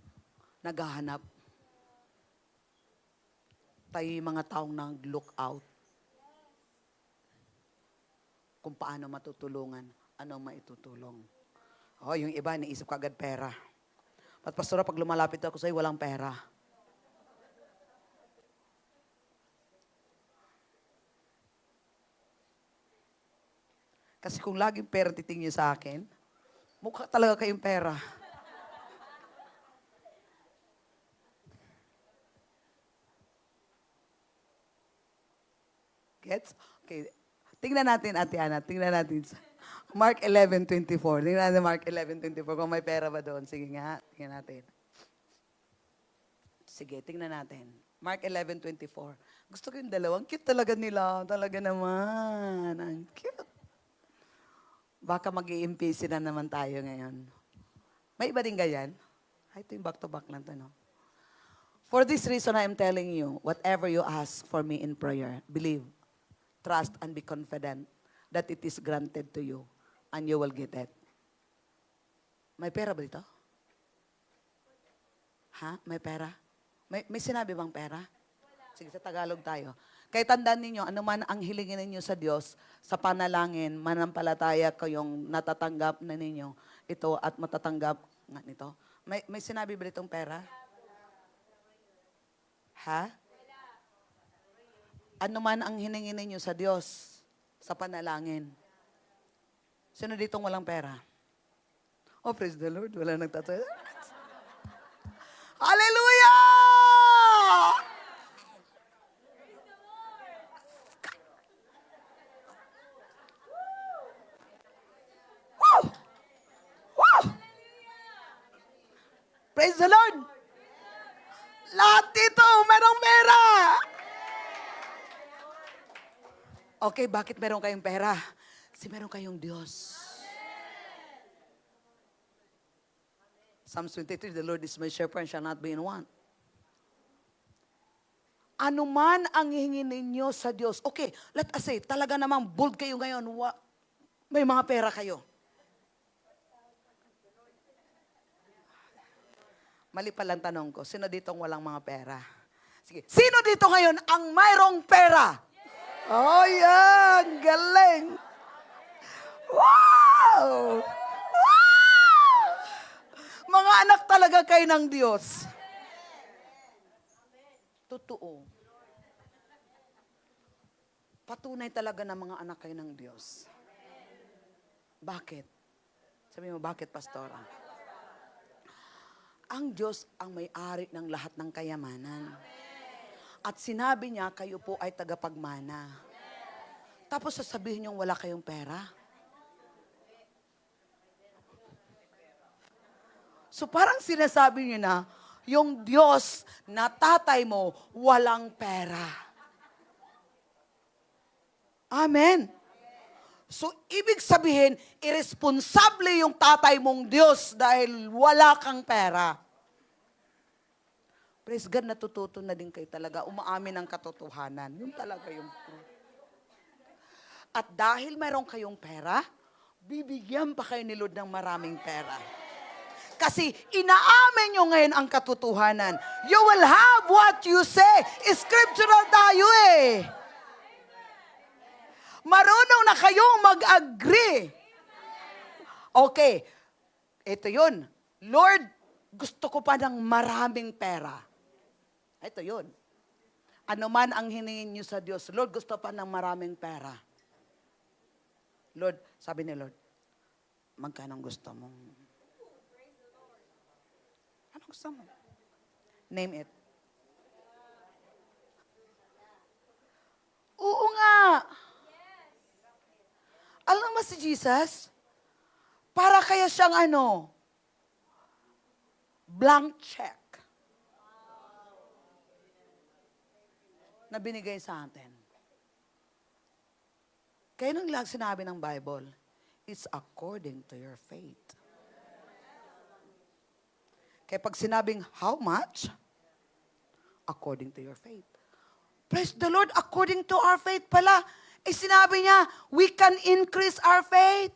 naghahanap. Tayo yung mga taong nag-look out. Kung paano matutulungan, anong maitutulong. Yung iba, naisip ko agad pera. At pastora, pag lumalapit ako sa'yo, walang pera. Kasi kung laging pera titingin sa akin, mukha talaga kayong pera. Gets? Okay. Tingnan natin, Ate Ana. Tingnan natin. Mark 11:24. Tingnan natin Mark 11:24. Kung may pera ba doon. Sige nga. Tingnan natin. Sige, tingnan natin. Mark 11:24. Gusto ko yung dalawang. Cute talaga nila. Talaga naman. Ang cute. Baka mag-i-impisi na naman tayo ngayon. May iba din ganyan? Ito yung back-to-back lang to, no? For this reason, I am telling you, whatever you ask for me in prayer, believe, trust, and be confident that it is granted to you and you will get it. May pera ba dito? Ha? May pera? May sinabi bang pera? Sige, sa Tagalog tayo. Kaya tandaan ninyo, ano man ang hilingin ninyo sa Diyos, sa panalangin, manampalataya kayong natatanggap na ninyo ito at matatanggap nga nito. May sinabi ba ditong pera? Ha? Ano man ang hiningin ninyo sa Diyos, sa panalangin. Sino ditong walang pera? Oh, praise the Lord. Wala nagtatayo. Hallelujah! Woo! Woo! Praise the Lord! Lahat dito, merong pera! Okay, bakit meron kayong pera? Kasi meron kayong Diyos. Psalms 23, the Lord is my shepherd and shall not be in want. Ano man ang hingin ninyo sa Diyos. Okay, let us say, talaga namang bold kayo ngayon. May mga pera kayo. Mali pa lang tanong ko, sino ditong walang mga pera? Sige, sino dito ngayon ang mayroong pera? Oh, yan! Galing! Wow! Wow! Mga anak talaga kayo ng Diyos. Totoo. Patunay talaga ng mga anak kayo ng Diyos. Bakit? Sabi mo, bakit, Pastora? Ang Diyos ang may-ari ng lahat ng kayamanan. At sinabi niya, kayo po ay tagapagmana. Tapos sasabihin niyong wala kayong pera. So parang sinasabi niyo na, yung Diyos na tatay mo, walang pera. Amen. So ibig sabihin, irresponsable yung tatay mong Diyos dahil wala kang pera. Praise God, natututo na din kayo talaga. Umaamin ang katotohanan. Yun talaga yung truth. At dahil mayroon kayong pera, bibigyan pa kayo ni Lord ng maraming pera. Kasi inaamin nyo ngayon ang katotohanan. You will have what you say. Scriptural tayo eh. Marunong na kayong mag-agree. Okay. Ito yun. Lord, gusto ko pa ng maraming pera. Ito yun. Ano man ang hiningin nyo sa Diyos, Lord, gusto pa ng maraming pera. Lord, sabi ni Lord, magkano gusto mong? Anong gusto mo? Name it. Oo nga. Alam mo si Jesus? Para kaya siyang blank check na binigay sa atin. Kaya nung sinabi ng Bible, it's according to your faith. Kaya pag sinabing, how much? According to your faith. Praise the Lord, according to our faith pala. Sinabi niya, we can increase our faith.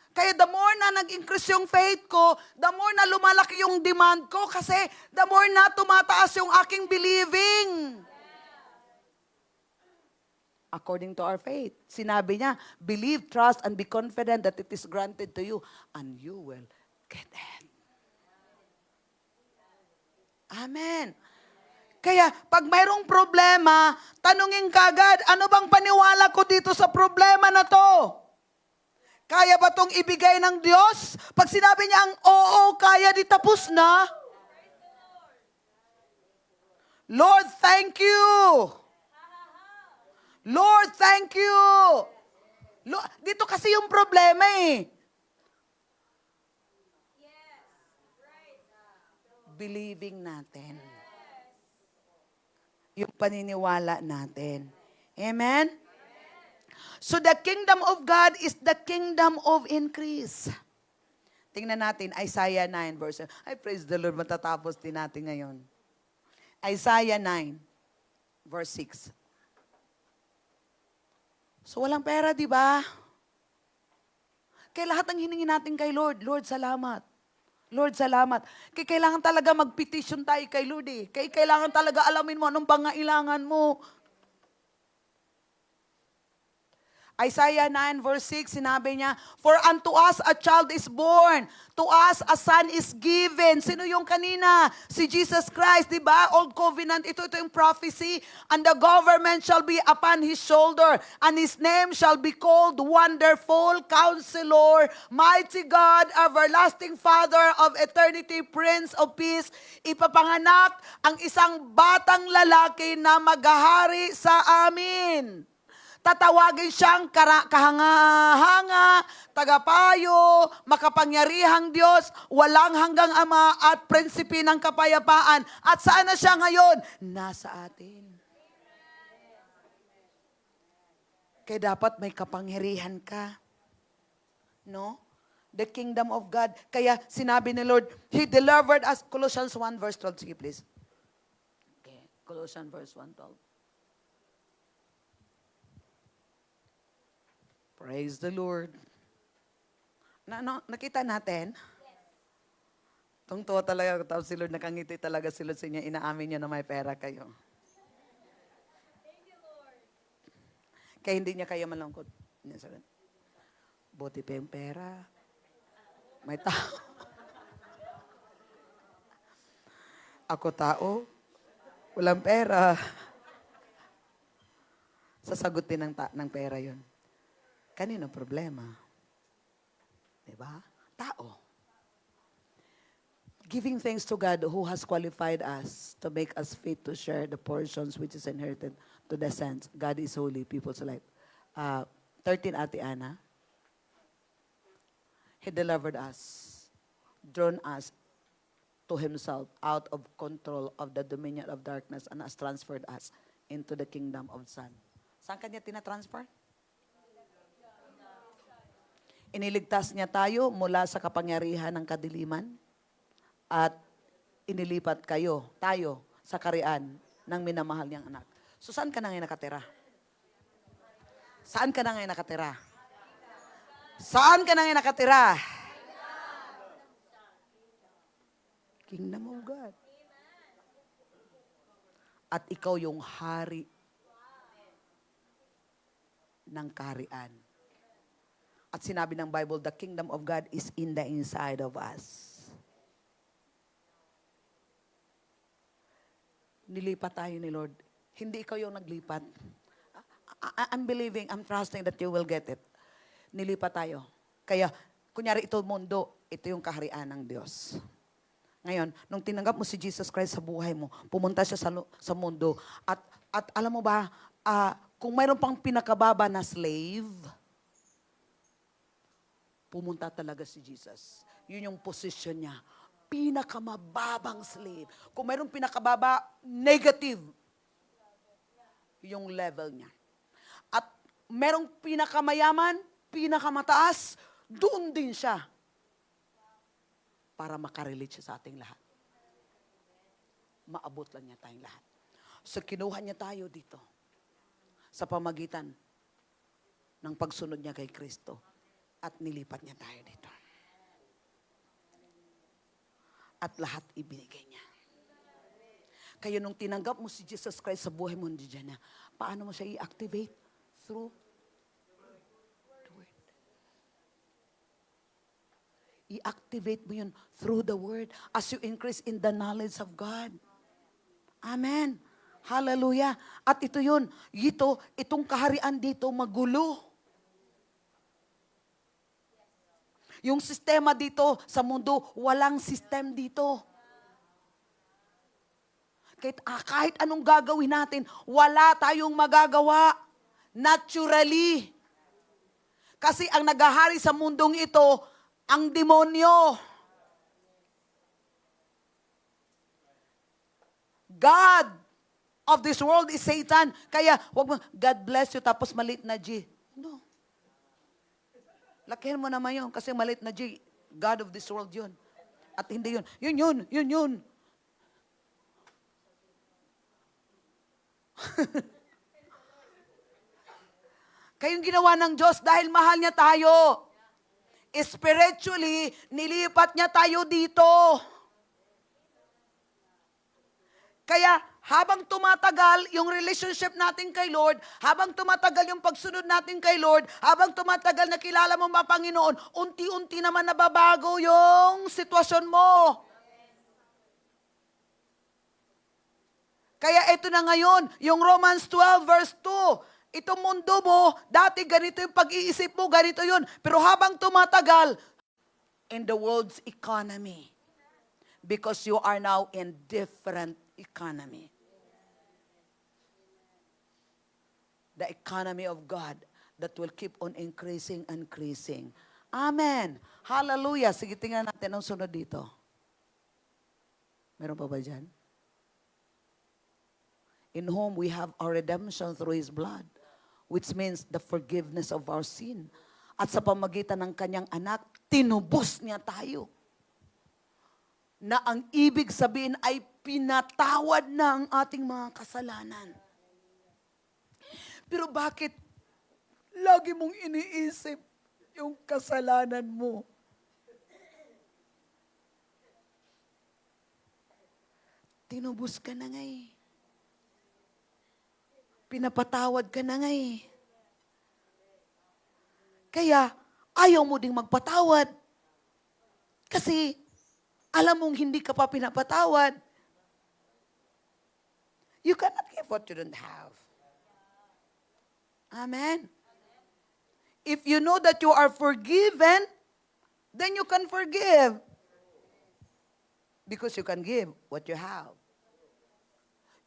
Kaya the more na nag-increase yung faith ko, the more na lumalaki yung demand ko kasi the more na tumataas yung aking believing. According to our faith. Sinabi niya, believe, trust, and be confident that it is granted to you and you will get it. Amen. Kaya, pag mayroong problema, tanungin kagad, ano bang paniwala ko dito sa problema na to? Kaya ba itong ibigay ng Diyos? Pag sinabi niya ang oo, kaya di tapos na. Lord, thank you. Lord, thank you. Dito kasi yung problema eh. Believing natin. Yung paniniwala natin. Amen? So the kingdom of God is the kingdom of increase. Tingnan natin, Isaiah 9 verse. Ay, praise the Lord, matatapos din natin ngayon. Isaiah 9 verse 6. So walang pera, di ba? Kaya lahat ng hiningi natin kay Lord, Lord, salamat. Lord, salamat. Kaya kailangan talaga mag-petition tayo kay Lord eh. Kaya kailangan talaga alamin mo anong pangailangan mo. Isaiah 9 verse 6, sinabi niya, for unto us a child is born, to us a son is given. Sino yung kanina? Si Jesus Christ, di ba? Old covenant, ito yung prophecy. And the government shall be upon his shoulder, and his name shall be called Wonderful, Counselor, Mighty God, Everlasting Father of Eternity, Prince of Peace. Ipapanganak ang isang batang lalaki na maghahari sa amin. Tatawagin siyang kahanga-hanga, tagapayo, makapangyarihang Diyos, walang hanggang Ama at prinsipe ng kapayapaan. At saan na siya ngayon? Nasa atin. Kaya dapat may kapangyarihan ka. No? The kingdom of God. Kaya sinabi ni Lord, He delivered us. Colossians 1 verse 12. Sige please. Okay. Colossians verse 1:12. Praise the Lord. Nakita natin? Tungtuwa talaga, tapos si Lord, nakangiti talaga si Lord sa inyo, inaamin niya na may pera kayo. Kaya hindi niya kayo malungkot. Buti pa yung pera. May tao. Ako tao, walang pera. Sasagutin ng pera yon. Kanino problema? Diba? Tao. Giving thanks to God who has qualified us to make us fit to share the portions which is inherited to the saints. God is holy, people's life. 13, Ate Ana. He delivered us, drawn us to Himself out of control of the dominion of darkness and has transferred us into the kingdom of Son. Saan kanya tinatransfer? Iniligtas niya tayo mula sa kapangyarihan ng kadiliman at inilipat tayo sa karian ng minamahal niyang anak. So saan ka na ngayon nakatira? Saan ka na ngayon nakatira? Saan ka na ngayon nakatira? Kingdom of God. At ikaw yung hari ng kaharian. At sinabi ng Bible, the kingdom of God is in the inside of us. Nilipat tayo ni Lord. Hindi ikaw yung naglipat. I'm believing, I'm trusting that you will get it. Nilipat tayo. Kaya, kunyari ito mundo, ito yung kaharian ng Diyos. Ngayon, nung tinanggap mo si Jesus Christ sa buhay mo, pumunta siya sa mundo. At alam mo ba, kung mayroon pang pinakababa na slave, pumunta talaga si Jesus. Yun yung position niya. Pinakamababang slave. Kung mayroong pinakababa, negative. Yung level niya. At merong pinakamayaman, pinakamataas, doon din siya. Para makarelate siya sa ating lahat. Maabot lang niya tayong lahat. So kinuha niya tayo dito sa pamagitan ng pagsunod niya kay Kristo at nilipat niya tayo dito. At lahat ibinigay niya. Kaya nung tinanggap mo si Jesus Christ sa buhay mo, nandiyan niya, paano mo siya i-activate? Through the Word. I-activate mo yun through the Word as you increase in the knowledge of God. Amen. Hallelujah. At ito yun, itong kaharian dito magulo. Yung sistema dito sa mundo, walang system dito. Kahit anong gagawin natin, wala tayong magagawa. Naturally. Kasi ang naghahari sa mundong ito, ang demonyo. God of this world is Satan. Kaya, wag mo, God bless you, tapos malit na G. No. Lakihin mo naman yun, kasi malit na G, God of this world yun. At hindi yun. Yun. Kayong ginawa ng Diyos dahil mahal niya tayo. Spiritually, nilipat niya tayo dito. Kaya, habang tumatagal yung relationship natin kay Lord, habang tumatagal yung pagsunod natin kay Lord, habang tumatagal na kilala mo mga Panginoon, unti-unti naman nababago yung sitwasyon mo. Kaya ito na ngayon, yung Romans 12 verse 2, itong mundo mo, dati ganito yung pag-iisip mo, ganito yun. Pero habang tumatagal, in the world's economy, because you are now in different economy. The economy of God that will keep on increasing. Amen. Hallelujah. Sige, tingnan natin ang sunod dito. Meron pa ba dyan? In whom we have our redemption through His blood, which means the forgiveness of our sin. At sa pamagitan ng Kanyang anak, tinubos niya tayo. Na ang ibig sabihin ay pinatawad na ang ating mga kasalanan. Pero bakit lagi mong iniisip yung kasalanan mo? Tinubos ka na nga eh. Pinapatawad ka na nga eh. Kaya, ayaw mo ding magpatawad. Kasi, alam mong hindi ka pa pinapatawad. You cannot give what you don't have. Amen. If you know that you are forgiven, then you can forgive. Because you can give what you have.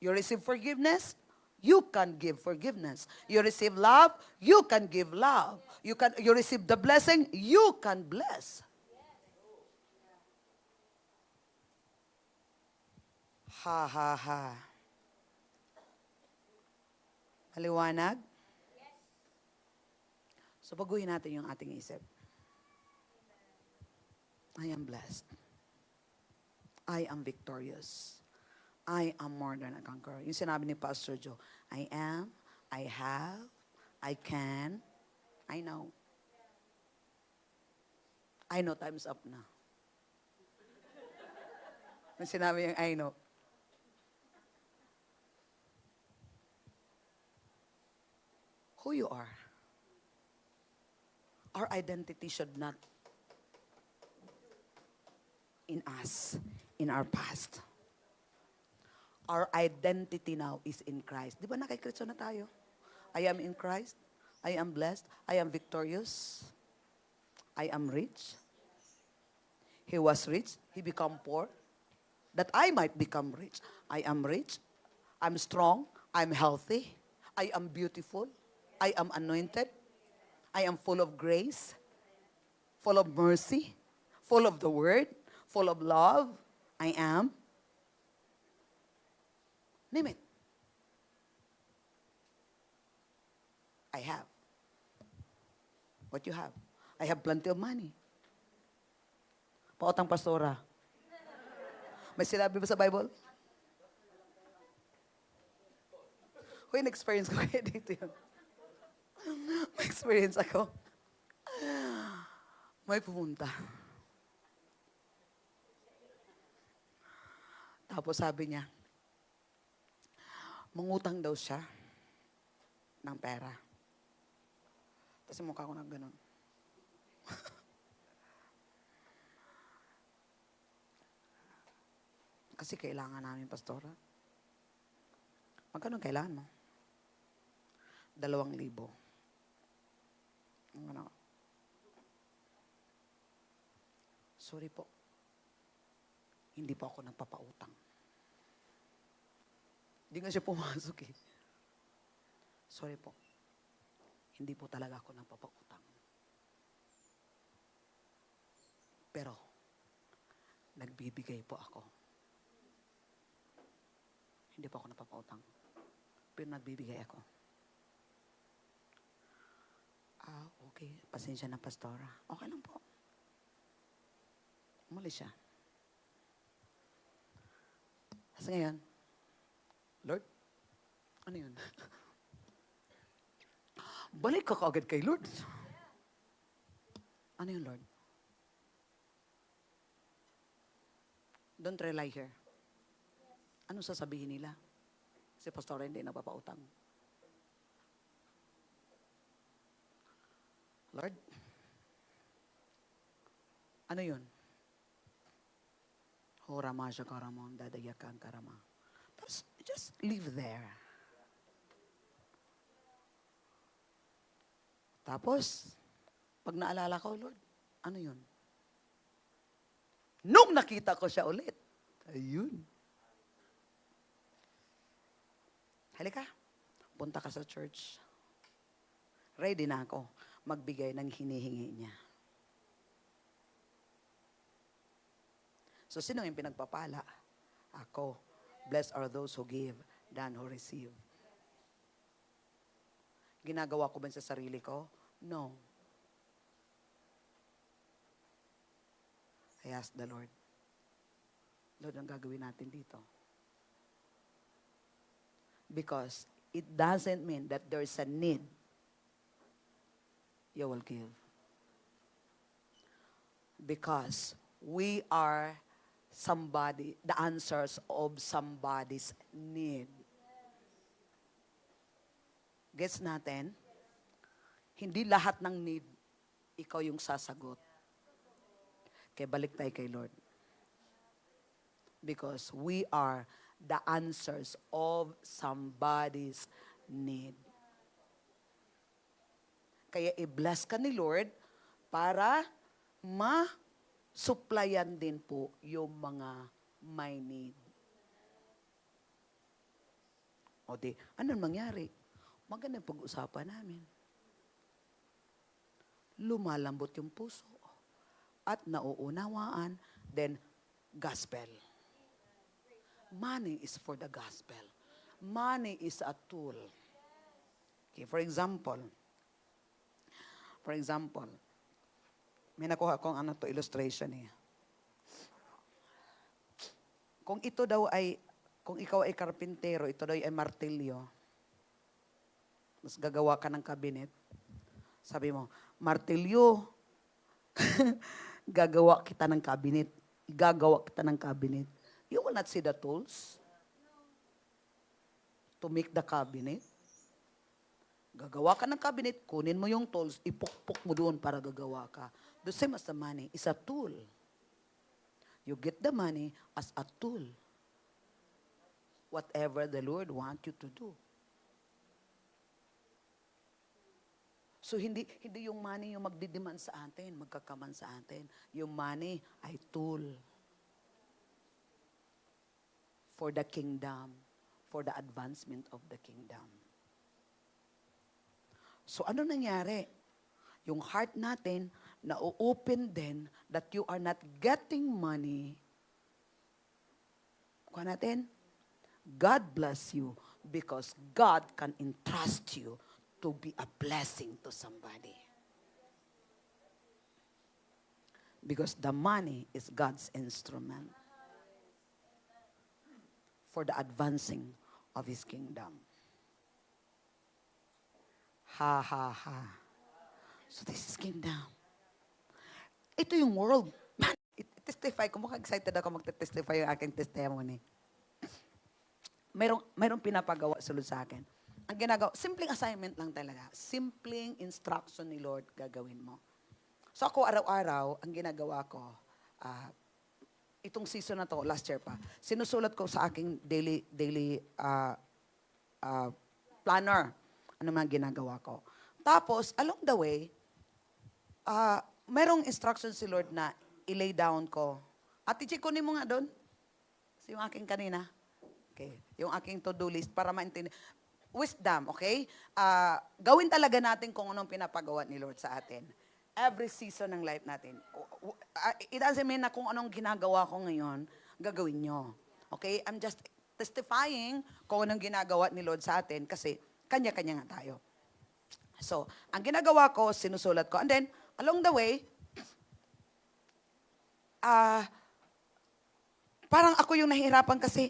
You receive forgiveness, you can give forgiveness. You receive love, you can give love. You receive the blessing, you can bless. Ha ha ha. Maliwanag? So baguhin natin yung ating isip. I am blessed. I am victorious. I am more than a conqueror. Yung sinabi ni Pastor Joe, I am, I have, I can, I know. I know time's up na. Yung sinabi yung I know. Who you are. Our identity should not in us, in our past. Our identity now is in Christ. Di ba nakikristo na tayo? I am in Christ. I am blessed. I am victorious. I am rich. He was rich. He became poor. That I might become rich. I am rich. I'm strong. I'm healthy. I am beautiful. I am anointed. I am full of grace. Full of mercy. Full of the word. Full of love. I am. Name it. I have. What you have? I have plenty of money. Pautang pastora. May sinabi ba sa Bible? Uy, na-experience ko kaya dito yun. May experience ako. May pumunta. Tapos sabi niya, mangutang daw siya ng pera. Tapos yung mukha ko na gano'n. Kasi kailangan namin, pastora. Magkano kailangan mo? 2,000. Ano? Sorry po. Hindi po ako nagpapautang. Hindi nga siya pumasok eh. Sorry po. Hindi po talaga ako nagpapautang. Pero, nagbibigay po ako. Hindi po ako napapautang. Pero nagbibigay ako. Okay. Pasensya na, pastora. Okay lang po. Umalis siya. Tapos ngayon, Lord, ano yun? Balik ka kaagad kay Lord. Ano yun, Lord? Don't rely here. Ano sasabihin nila? Si pastora hindi napapautang. Lord, ano yun? Horama siya karamon, dadayakan karama. Just live there. Tapos, pag naalala ko, Lord, ano yun? Nung nakita ko siya ulit, ayun. Halika, punta ka sa church. Ready na ako magbigay ng hinihingi niya. So, sino yung pinagpapala? Ako. Blessed are those who give than who receive. Ginagawa ko ba sa sarili ko? No. I asked the Lord, Lord, ang gagawin natin dito? Because it doesn't mean that there is a need. You will give. Because we are somebody, the answers of somebody's need. Gets natin? Hindi lahat ng need, ikaw yung sasagot. Kaya balik tayo kay Lord. Because we are the answers of somebody's need. Kaya i-bless ka ni Lord para ma-supplyan din po yung mga may need. O di, anong mangyari? Magandang pag-usapan namin. Lumalambot yung puso at nauunawaan, then gospel. Money is for the gospel. Money is a tool. Okay, for example, may nakuha akong illustration eh. Kung ikaw ay karpintero, ito daw ay martilyo, mas gagawa ka ng kabinet, sabi mo, martilyo, gagawa kita ng cabinet. Gagawa kita ng cabinet. You will not see the tools to make the cabinet. Gagawa ka ng cabinet, kunin mo yung tools, ipukpok mo doon para gagawa ka. The same as the money is a tool. You get the money as a tool. Whatever the Lord wants you to do. So, hindi yung money yung magdidiman sa atin, magkakaman sa atin. Yung money ay tool for the kingdom, for the advancement of the kingdom. So, ano nangyari? Yung heart natin, na-open din that you are not getting money. Kuha natin, God bless you because God can entrust you to be a blessing to somebody. Because the money is God's instrument for the advancing of His kingdom. Ha, ha, ha. So this is kingdom. Ito yung world. Man, testify ko. Mukhang excited ako magte-testify yung aking testimony. Mayroong pinapagawa sulod sa akin. Ang ginagawa, simpleng assignment lang talaga. Simpleng instruction ni Lord gagawin mo. So ako araw-araw, ang ginagawa ko, itong season na to, last year pa, sinusulat ko sa aking daily planner. Ano man ginagawa ko. Tapos, along the way, mayroong instruction si Lord na i-lay down ko. Ate Chi, kunin mo nga doon. Yung aking kanina. Okay. Yung aking to-do list para maintindihan. Wisdom, okay? Gawin talaga natin kung anong pinapagawa ni Lord sa atin. Every season ng life natin. It doesn't mean na kung anong ginagawa ko ngayon, gagawin nyo. Okay? I'm just testifying kung anong ginagawa ni Lord sa atin kasi kanya-kanya nga tayo. So, ang ginagawa ko, sinusulat ko. And then, along the way, parang ako yung nahihirapan kasi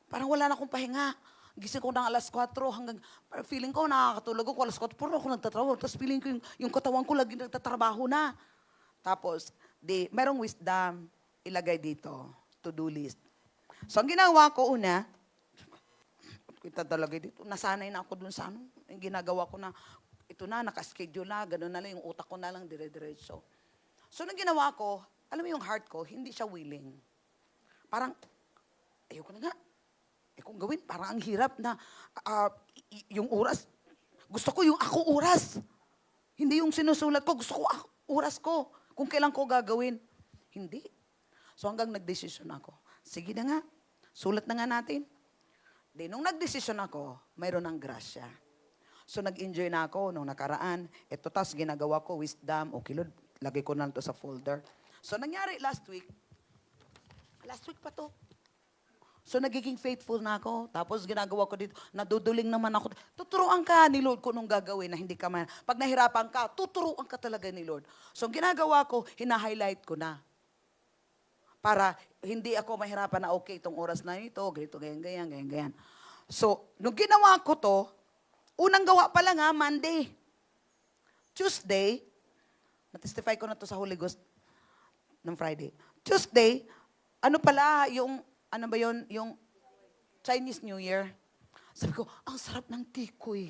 parang wala na akong pahinga. Gising ko ng alas 4 hanggang feeling ko nakakatulog ako alas 4 pero ako nagtatrabaho. Tapos feeling ko yung katawan ko lagi nagtatrabaho na. Tapos, merong wisdom ilagay dito, to-do list. So, ang ginawa ko una, kita talaga dito, nasanay na ako dun sa yung ginagawa ko na, ito na, nakaschedule na, gano'n na lang, yung utak ko na lang dire-diretso. So, nang ginawa ko, alam mo yung heart ko, hindi siya willing. Parang, ayoko na nga. Kung gawin, parang ang hirap na yung oras. Gusto ko yung ako oras. Hindi yung sinusulat ko. Gusto ko oras ko. Kung kailan ko gagawin. Hindi. So hanggang nagdesisyon ako. Sige na nga. Sulat na nga natin. Nung nagdesisyon ako, mayroon ng grasya. So nag-enjoy na ako nung nakaraan. Ito tas ginagawa ko, wisdom. Okay, Lord, lagay ko na ito sa folder. So nangyari last week pa to. So, nagiging faithful na ako. Tapos, ginagawa ko dito, naduduling naman ako. Tuturuan ka ni Lord kung anong gagawin na hindi ka man. Pag nahirapan ka, tuturuan ka talaga ni Lord. So, ang ginagawa ko, hina-highlight ko na. Para hindi ako mahirapan na, okay, itong oras na ito, ganito, ganyan. So, nung ginawa ko to, unang gawa pa lang Monday. Tuesday, na-testify ko na to sa Holy Ghost ng Friday. Tuesday, ano ba yun? Yung Chinese New Year. Sabi ko, ang sarap ng tikoy.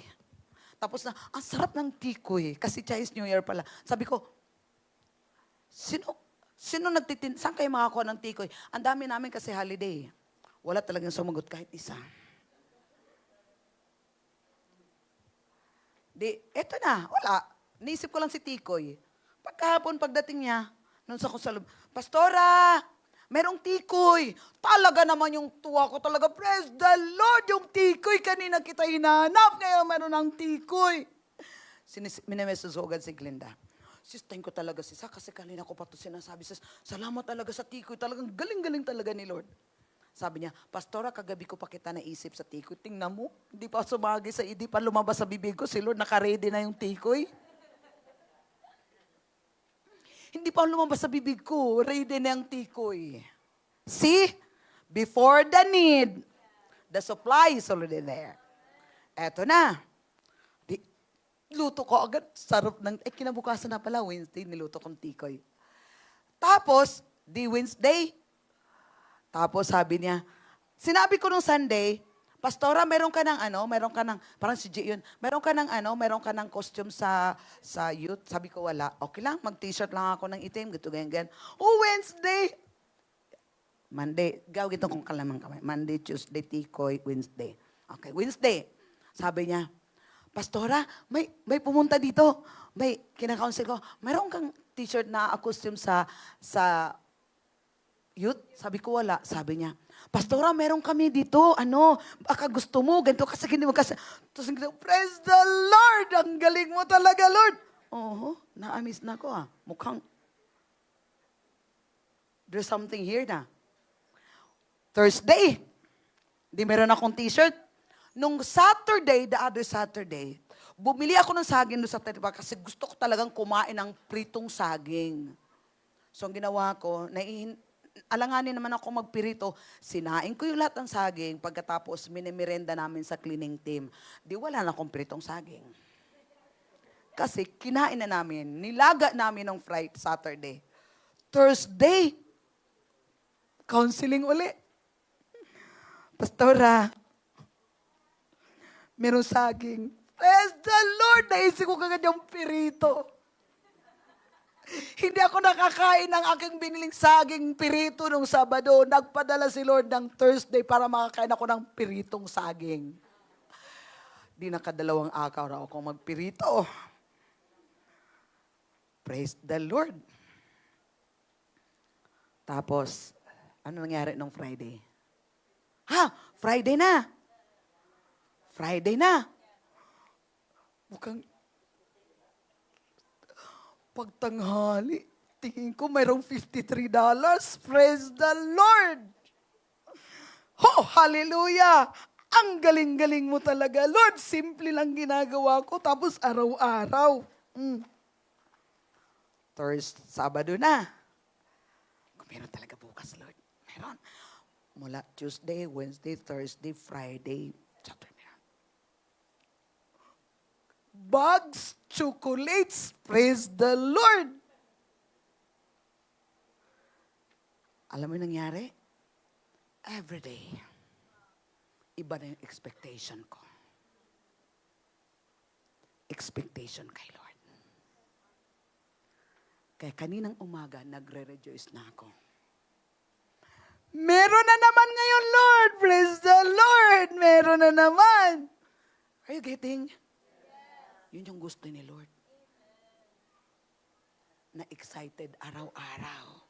Tapos ang sarap ng tikoy. Kasi Chinese New Year pala. Sabi ko, sino saan kayo makakuha ng tikoy? Ang dami namin kasi holiday. Wala talagang sumagot kahit isa. Eto na, wala. Naisip ko lang si Tikoy. Pagkahapon, pagdating niya, nung sa loob, Pastora, merong tikoy. Talaga naman yung tuwa ko talaga. Praise the Lord, yung tikoy. Kanina kita hinanap. Ngayon meron ng tikoy. Minemesos ko agad si Glinda. Sis, thank ko talaga sis. Kasi kanina ko pa ito sinasabi. Sis, salamat talaga sa tikoy. Talagang galing-galing talaga ni Lord. Sabi niya, Pastora, kagabi ko pa kita naisip sa tikoy. Tingnan mo, hindi pa sumagi hindi pa lumabas sa bibig ko. Si Lord, naka-ready na yung tikoy. Hindi pa lumabas sa bibig ko. Ready na yung tikoy. See? Before the need, the supply is already there. Eto na. Luto ko agad. Sarap ng, kinabukasan na pala, Wednesday, niluto kong tikoy. Tapos, di Wednesday. Tapos sabi niya, sinabi ko nung Sunday, Pastora, meron ka ng parang si J yun, meron ka ng costume sa youth? Sabi ko, wala. Okay lang, mag-t-shirt lang ako ng itim, gito, ganyan. Oh, Wednesday! Monday, gawin ito kung kalamang kamay. Monday, Tuesday, tikoy, Wednesday. Okay, Wednesday. Sabi niya, Pastora, may pumunta dito. May kinakounsel ko, meron kang t-shirt na costume sa youth? Sabi ko, wala. Sabi niya, Pastora, meron kami dito. Baka gusto mo, ganito kasi hindi mo kasi. Tapos praise the Lord! Ang galing mo talaga, Lord! Oo, na-amiss na ko Mukhang, there's something here na. Thursday, di meron akong t-shirt. Nung Saturday, the other Saturday, bumili ako ng saging doon sa Tatipa kasi gusto ko talagang kumain ng pritong saging. So, ang ginawa ko, alanganin naman ako magpirito, sinain ko yung lahat ng saging, pagkatapos minimerenda namin sa cleaning team. Di wala na akong pritong saging. Kasi kinain na namin, nilaga namin ng Friday, Saturday. Thursday, counseling uli. Pastora, meron saging. Praise the Lord! Naisip ko kagad yung pirito. Hindi ako nakakain ng aking biniling saging pirito nung Sabado. Nagpadala si Lord ng Thursday para makakain ako ng piritong saging. Di nakadalawang akaw na ako magpirito. Praise the Lord. Tapos, ano nangyari nung Friday? Friday na. Friday na. Mukhang pagtanghali, tingin ko mayroong $53. Praise the Lord! Hallelujah! Ang galing-galing mo talaga, Lord. Simple lang ginagawa ko, tapos araw-araw. Thursday, Sabado na. Meron talaga bukas, Lord. Meron. Mula Tuesday, Wednesday, Thursday, Friday, Saturday. Bugs, chocolates, praise the Lord. Alam mo yung nangyari? Every day, iba na yung expectation ko. Expectation kay Lord. Kaya kaninang umaga, nagre-rejoice na ako. Meron na naman ngayon, Lord. Praise the Lord. Meron na naman. Are you getting? Yun yung gusto ni Lord. Na excited araw-araw.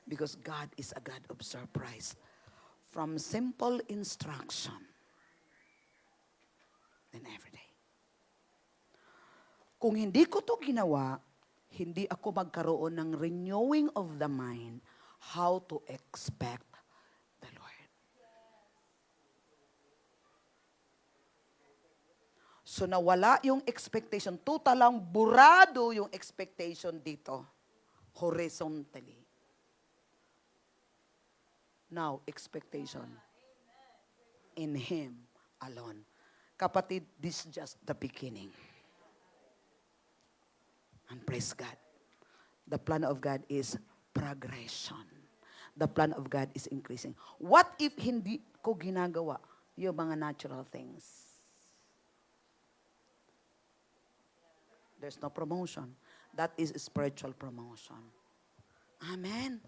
Because God is a God of surprise. From simple instruction. Then every day. Kung hindi ko to ginawa, hindi ako magkaroon ng renewing of the mind how to expect the Lord. So nawala yung expectation. Totalang burado yung expectation dito. Horizontally. Now, expectation. In Him alone. Kapatid, this is just the beginning. And praise God. The plan of God is progression. The plan of God is increasing. What if hindi ko ginagawa yung mga natural things? There's no promotion. That is spiritual promotion. Amen.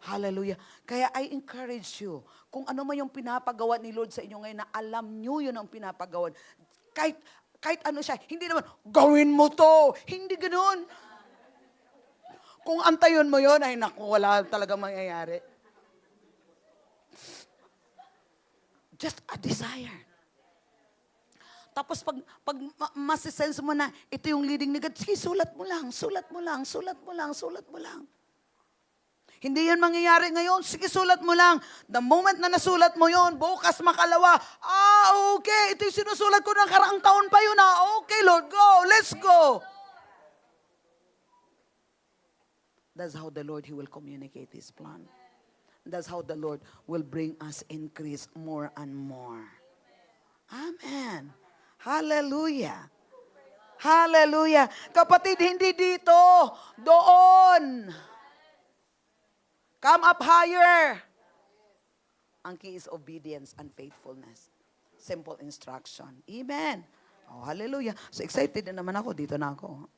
Hallelujah. Kaya I encourage you, kung ano man yung pinapagawa ni Lord sa inyo ngayon, na alam nyo yun ang pinapagawa. Kahit kahit ano siya, hindi naman, gawin mo to. Hindi ganun. Kung antayon mo yon ay naku, wala talaga mangyayari. Just a desire. Tapos pag masisense mo na ito yung leading ni God, sige, sulat mo lang, sulat mo lang, sulat mo lang, sulat mo lang. Hindi yan mangyayari ngayon, sige, sulat mo lang. The moment na nasulat mo yon, bukas makalawa, okay, ito yung sinusulat ko ng karaang taon pa yun, okay, Lord, go, let's go. That's how the Lord, He will communicate His plan. That's how the Lord will bring us increase more and more. Amen. Hallelujah. Hallelujah. Kapatid, hindi dito. Doon. Come up higher. Ang key is obedience and faithfulness. Simple instruction. Amen. Oh, hallelujah. So excited na naman ako. Dito na ako.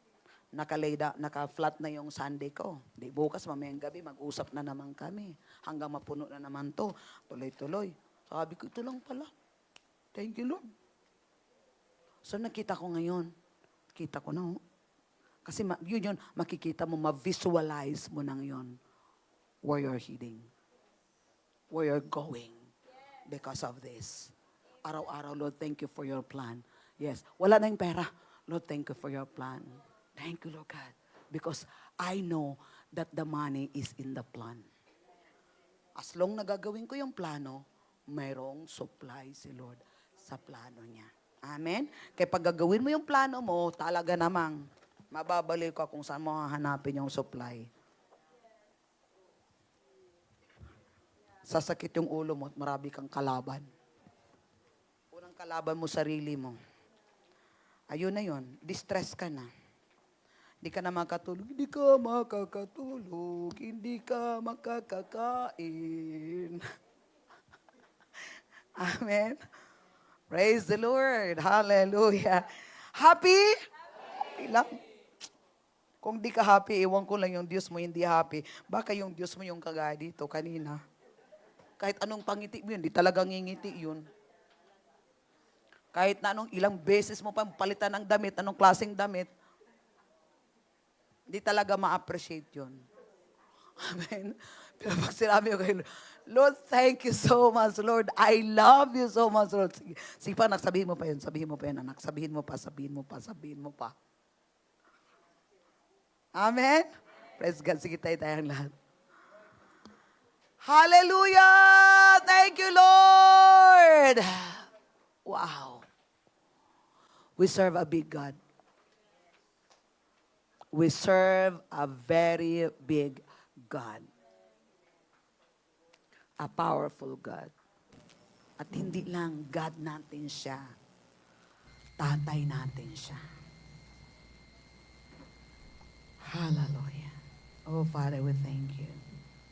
Naka-flat na yung Sunday ko. Di bukas, mamayang gabi, mag-usap na naman kami. Hanggang mapuno na naman to. Tuloy-tuloy. Sabi ko, ito lang pala. Thank you, Lord. So nakita ko ngayon. Kita ko na. Kasi yun, makikita mo, ma-visualize mo nang yun. Where you're heading. Where you're going. Because of this. Araw-araw, Lord, thank you for your plan. Yes. Wala na yung pera. Lord, thank you for your plan. Thank you, Lord God. Because I know that the money is in the plan. As long nagagawin ko yung plano, mayroong supply si Lord sa plano niya. Amen? Kaya pag gagawin mo yung plano mo, talaga namang mababalik ka kung saan mo hahanapin yung supply. Sasakit yung ulo mo at marami kang kalaban. Unang kalaban mo, sarili mo. Ayun na yun. Distress ka na. Hindi ka na makatulog. Hindi ka makakatulog. Hindi ka makakakain. Amen. Praise the Lord. Hallelujah. Happy? Happy lang. Kung di ka happy, iwan ko lang yung Diyos mo hindi happy. Baka yung Diyos mo yung kagaya dito kanina. Kahit anong pangiti mo yun, di talagang ngingiti yun. Kahit na anong ilang beses mo pa palitan ng damit, anong klaseng damit, di talaga ma-appreciate yun. Amen. Pero pag sinabi ko kayo, Lord, thank you so much, Lord. I love you so much, Lord. Sige pa, anak, sabihin mo pa yun, anak. Sabihin mo pa, sabihin mo pa, sabihin mo pa. Amen? Praise God. Sige tayong lahat. Hallelujah! Thank you, Lord! Wow. We serve a big God. We serve a very big God. A powerful God. At hindi lang God natin siya. Tatay natin siya. Hallelujah. Oh, Father, we thank you.